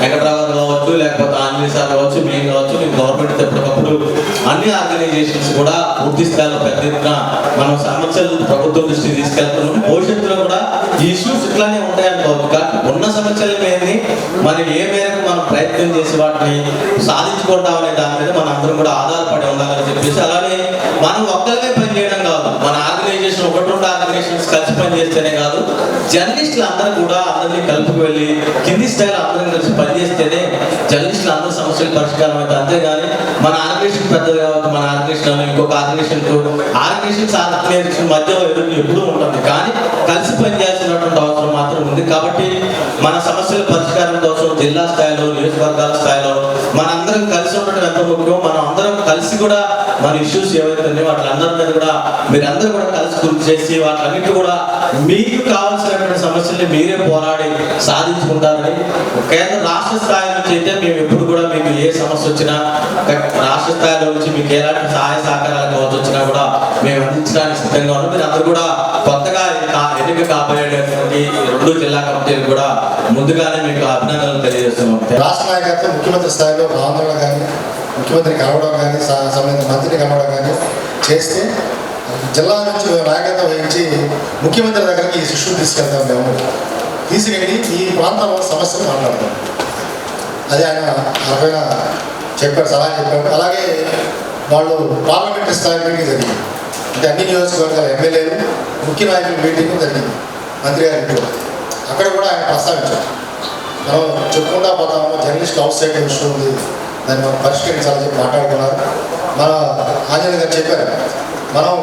వెంకటరావు గారు కావచ్చు, లేకపోతే ఆంజనేయ సార్ కావచ్చు, మేము కావచ్చు, మేము గవర్నమెంట్ ఎప్పటికప్పుడు అన్ని ఆర్గనైజేషన్స్ కూడా పూర్తి స్థాయిలో పెద్ద ఎత్తున మనం సమస్యలు ప్రభుత్వం దృష్టికి తీసుకెళ్తున్నాం. భవిష్యత్తులో కూడా ఈ ఇష్యూస్ ఇట్లానే ఉంటాయనుకోవచ్చు. కానీ ఉన్న సమస్యల మీద మనం ఏ మేరకు మనం ప్రయత్నం చేసి వాటిని సాధించుకుంటాం అనే దాని మీద మన అందరం కూడా ఆధారపడి ఉండాలని చెప్పేసి, అలానే మనం ఒక్కరినే పనిచేయడం కాదు, మన ఆర్గనైజేషన్ 1-2 ఆర్గనైజేషన్స్ కలిసి పనిచేస్తేనే కాదు, జర్నలిస్టులు అందరూ కూడా అందరినీ కలుపుకు వెళ్ళి కింది స్థాయిలో అందరం కలిసి పనిచేస్తేనే జర్నలిస్టులు అందరి సమస్యలు పరిష్కారం అవుతాయి. అంతేగాని మన ఆర్గనైజేషన్ పెద్దది కావచ్చు, మన ఆర్గనైజేషన్ ఇంకొక ఆర్గనైజేషన్ మధ్య ఎప్పుడూ ఉంటుంది. కానీ కలిసి పనిచేయాల్సినటువంటి అవసరం మాత్రం ఉంది. కాబట్టి మన సమస్యల పరిష్కారం కోసం జిల్లా స్థాయిలో, నియోజకవర్గాల స్థాయిలో మనందరం కలిసి ఉండటం ఎంత ముఖ్యం. మనం అందరం కలిసి కూడా మన ఇష్యూస్ ఏవైతే ఉన్నాయో వాటిలందరి మీద కూడా మీరందరూ కూడా కలిసి కృషి చేసి వాటన్నిటి కూడా మీకు కావాల్సినటువంటి సమస్యల్ని మీరే పోరాడి సాధించుకుంటారని, కేంద్ర రాష్ట్ర స్థాయి నుంచి అయితే మేము ఎప్పుడు కూడా మీకు ఏ సమస్య వచ్చినా రాష్ట్ర స్థాయిలో నుంచి మీకు ఎలాంటి సహాయ సహకారాలు కావచ్చు వచ్చినా కూడా మేము అందించడానికి సిద్ధంగా ఉన్నాం. మీరు అందరూ కూడా కొత్తగా ఎన్నిక కాబోయేటువంటి 2 జిల్లా కమిటీలు కూడా ముందుగానే మీకు అభినందనలు తెలియజేస్తున్నాం. రాష్ట్ర నాయకత్వం ముఖ్యమంత్రి స్థాయిలో ఆందోళన కానీ, ముఖ్యమంత్రిని కలవడం కానీ, సంబంధిత మంత్రిని కలవడం కానీ చేస్తే జిల్లా నుంచి నాయకత్వం వహించి ముఖ్యమంత్రి దగ్గరికి ఈ ఇష్యూ తీసుకెళ్తాం. మేము తీసుకెళ్ళి ఈ ప్రాంతంలో సమస్యలు మాట్లాడతాం. అది ఆయన చెప్పారు, సలహా చెప్పారు. అలాగే వాళ్ళు పార్లమెంటరీ స్థాయి మీటింగ్ జరిగింది. అంటే అన్ని నియోజకవర్గాల ఎమ్మెల్యేలు ముఖ్య నాయకుల మీటింగ్ జరిగింది మంత్రి గారి ఇంట్లో. అక్కడ కూడా ఆయన ప్రస్తావించారు, మనం చెప్పుకుంటా పోతాము, జర్నలిస్ట్ అవుట్ సైడ్ విషయం ఉంది, దాన్ని మనం పరిష్కరించాలని చెప్పి మాట్లాడుకున్నారు. మన ఆంజనేయ గారు చెప్పారు, మనం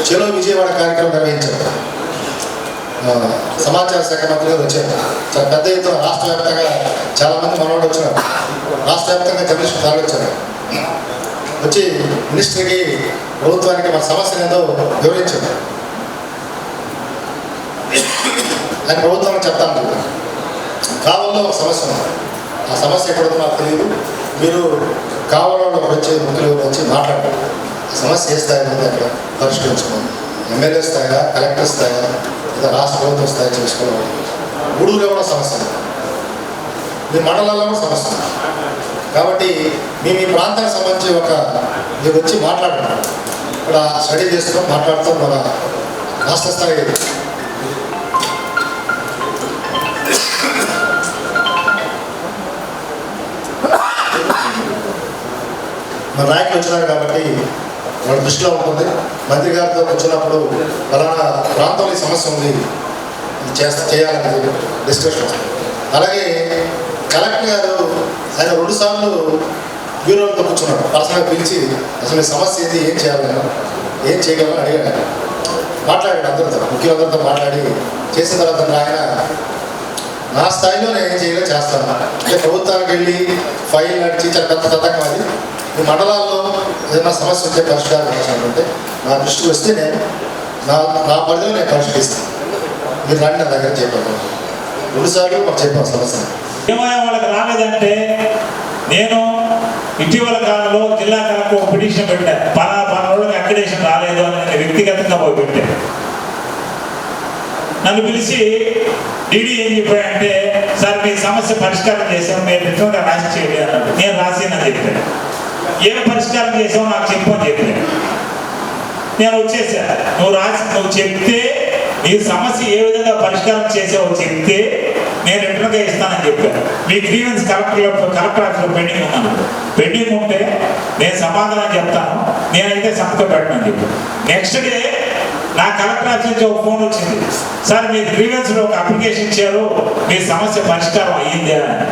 చెలో విజయవాడ కార్యక్రమం నిర్వహించారు. సమాచార శాఖ మంత్రి గారు వచ్చారు. చాలా పెద్ద ఎత్తున రాష్ట్ర వ్యాప్తంగా చాలామంది మనవాళ్ళు వచ్చినారు. రాష్ట్ర వ్యాప్తంగా జర్నలిస్టులు తరలించారు. వచ్చి మినిస్టర్కి, ప్రభుత్వానికి మన సమస్యలు ఏదో వివరించారు. ఆయన ప్రభుత్వానికి చెప్తాను, కావల్లో ఒక సమస్య ఉంది, ఆ సమస్య ఎక్కడుందో నాకు తెలియదు, మీరు కావల్లో వచ్చి ముఖ్యులు వచ్చి మాట్లాడారు, సమస్య ఏ స్థాయి ఉంది అక్కడ పరిష్కరించుకోండి. ఎమ్మెల్యే స్థాయిగా, కలెక్టర్ స్థాయిగా, లేదా రాష్ట్ర ప్రభుత్వం స్థాయి చేసుకోవాలి. గూడూరులో కూడా సమస్య ఉంది, మీ మండలాల్లో కూడా సమస్య ఉంది. కాబట్టి మేము ఈ ప్రాంతానికి సంబంధించి మీరు వచ్చి మాట్లాడుతున్నాం, ఇక్కడ స్టడీ చేస్తున్నాం, మాట్లాడుతూ మన రాష్ట్ర స్థాయి మన నాయకులు వచ్చినారు కాబట్టి వాళ్ళ దృష్టిలో ఉంటుంది. మంత్రి గారితో వచ్చినప్పుడు ఫలానా ప్రాంతంలో సమస్య ఉంది, ఇది చేయాలనేది డిస్కషన్ వస్తుంది. అలాగే కలెక్టర్ గారు ఆయన 2 సార్లు బ్యూరోలతో కూర్చున్నాడు, పర్సనల్గా పిలిచి అసలు మీ సమస్య ఏది, ఏం చేయాలని, ఏం చేయగలని అడిగాడు. మాట్లాడాడు అందరితో, ముఖ్యులందరితో మాట్లాడి చేసిన తర్వాత ఆయన నా స్థాయిలో నేను ఏం చేయాలో చేస్తాను, అంటే ప్రభుత్వానికి వెళ్ళి ఫైల్ నడిచి చాలా పెద్ద తతంగం అది. ఈ మండలాల్లో ఏదైనా సమస్య ఉంటే పరిష్కారం చేయాలంటే నా దృష్టికి వస్తే నేను నా పరిధిలో నేను పరిష్కరిస్తాను, మీరు రండి నా దగ్గర చెప్పాను. 2 సార్లు మాకు చెప్పాను సమస్య. ఏమైనా వాళ్ళకి రాలేదంటే నేను ఇటీవల కాలంలో జిల్లా కలెక్టర్ పిటిషన్ పెట్టాను, పలానాళ్ళకి అక్రిడేషన్ రాలేదు అని నేను వ్యక్తిగతంగా పోయి పెట్టాను. నన్ను పిలిచి డీడీ ఏం చెప్పాడంటే, సార్ మీ సమస్య పరిష్కారం చేసాము, మీరు రిటర్న్గా రాసి చేయండి అన్నాడు. నేను రాసేనని చెప్పాను. ఏం పరిష్కారం చేసావు నాకు చెప్పు అని చెప్పాను. నేను వచ్చేసా, నువ్వు చెప్తే నీ సమస్య ఏ విధంగా పరిష్కారం చేసావో చెప్తే నేను రిటర్న్గా ఇస్తానని చెప్పాను. మీ గ్రీవెన్స్ కలెక్టర్ ఆఫీస్లో పెండింగ్ ఉన్నాను, పెండింగ్ ఉంటే నేను సమాధానం చెప్తాను, నేనైతే సంతకం పెట్టనని చెప్పాను. నెక్స్ట్ డే నా కలెక్టర్ ఆఫీస్ నుంచి ఒక ఫోన్ వచ్చింది, సార్ మీ గ్రీవెన్స్లో ఒక అప్లికేషన్ ఇచ్చారు, మీ సమస్య పరిష్కారం అయ్యిందే అని.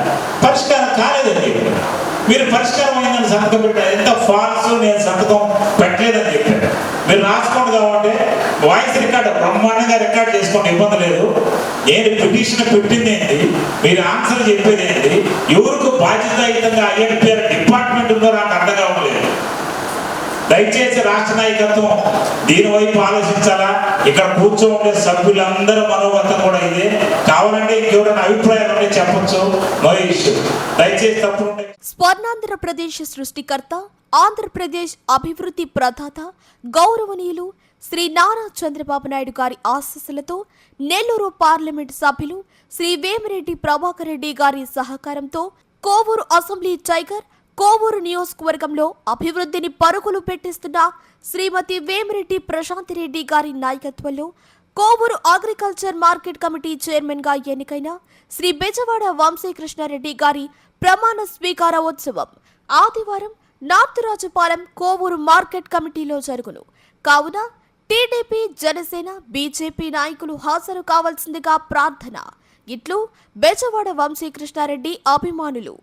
పరిష్కారం కాలేదని చెప్పాను. మీరు పరిష్కారం అయిందని సంతకం పెట్టారు, ఎంత ఫాల్స్, నేను సంతకం పెట్టలేదని చెప్పారు. మీరు రాసుకోండి కాబట్టి వాయిస్ రికార్డు బ్రహ్మాండంగా రికార్డ్ చేసుకోండి, ఇబ్బంది లేదు. నేను పిటిషన్ పెట్టింది ఏంటి, మీరు ఆన్సర్ చెప్పేది ఏంటి, ఎవరికి బాధ్యతాయుతంగా అయ్యే డిపార్ట్మెంట్ ఉందో నాకు అర్థం కావట్లేదు. దయచేసి రాష్ట్ర నాయకత్వం దీని వైపు ఆలోచించాలా. ఇక్కడ కూర్చోండే సభ్యులందరూ మనోగతం కూడా ఇదే. కావాలంటే ఇంకెవరైనా అభిప్రాయాలు ఉంటే చెప్పొచ్చు, నో ఇష్యూ. దయచేసి తప్పుడు స్వర్ణాంధ్రప్రదేశ్ సృష్టికర్త, ఆంధ్రప్రదేశ్ అభివృద్ధి ప్రదాత గౌరవనీయులు శ్రీ నారా చంద్రబాబు నాయుడు గారి ఆశీస్సులతో నెల్లూరు పార్లమెంట్ సభ్యులు శ్రీ వేమిరెడ్డి ప్రభాకర్ రెడ్డి గారి సహకారంతో కోవూరు అసెంబ్లీ టైగర్, కోవూరు నియోజకవర్గంలో అభివృద్ధిని పరుగులు పెట్టిస్తున్న శ్రీమతి వేమిరెడ్డి ప్రశాంతిరెడ్డి గారి నాయకత్వంలో Kovur agriculture market committee chairman గా ఎన్నికైన శ్రీ బెజవాడ వంశీకృష్ణారెడ్డి గారి ప్రమాణ స్వీకారోత్సవం ఆదివారం నార్త్ రాజపాలెం కోవూరు మార్కెట్ కమిటీలో జరుగును. కావున టీడీపీ, జనసేన, బీజేపీ నాయకులు హాజరు కావాల్సిందిగా ప్రార్థన. ఇట్లు బెజవాడ వంశీకృష్ణారెడ్డి అభిమానులు.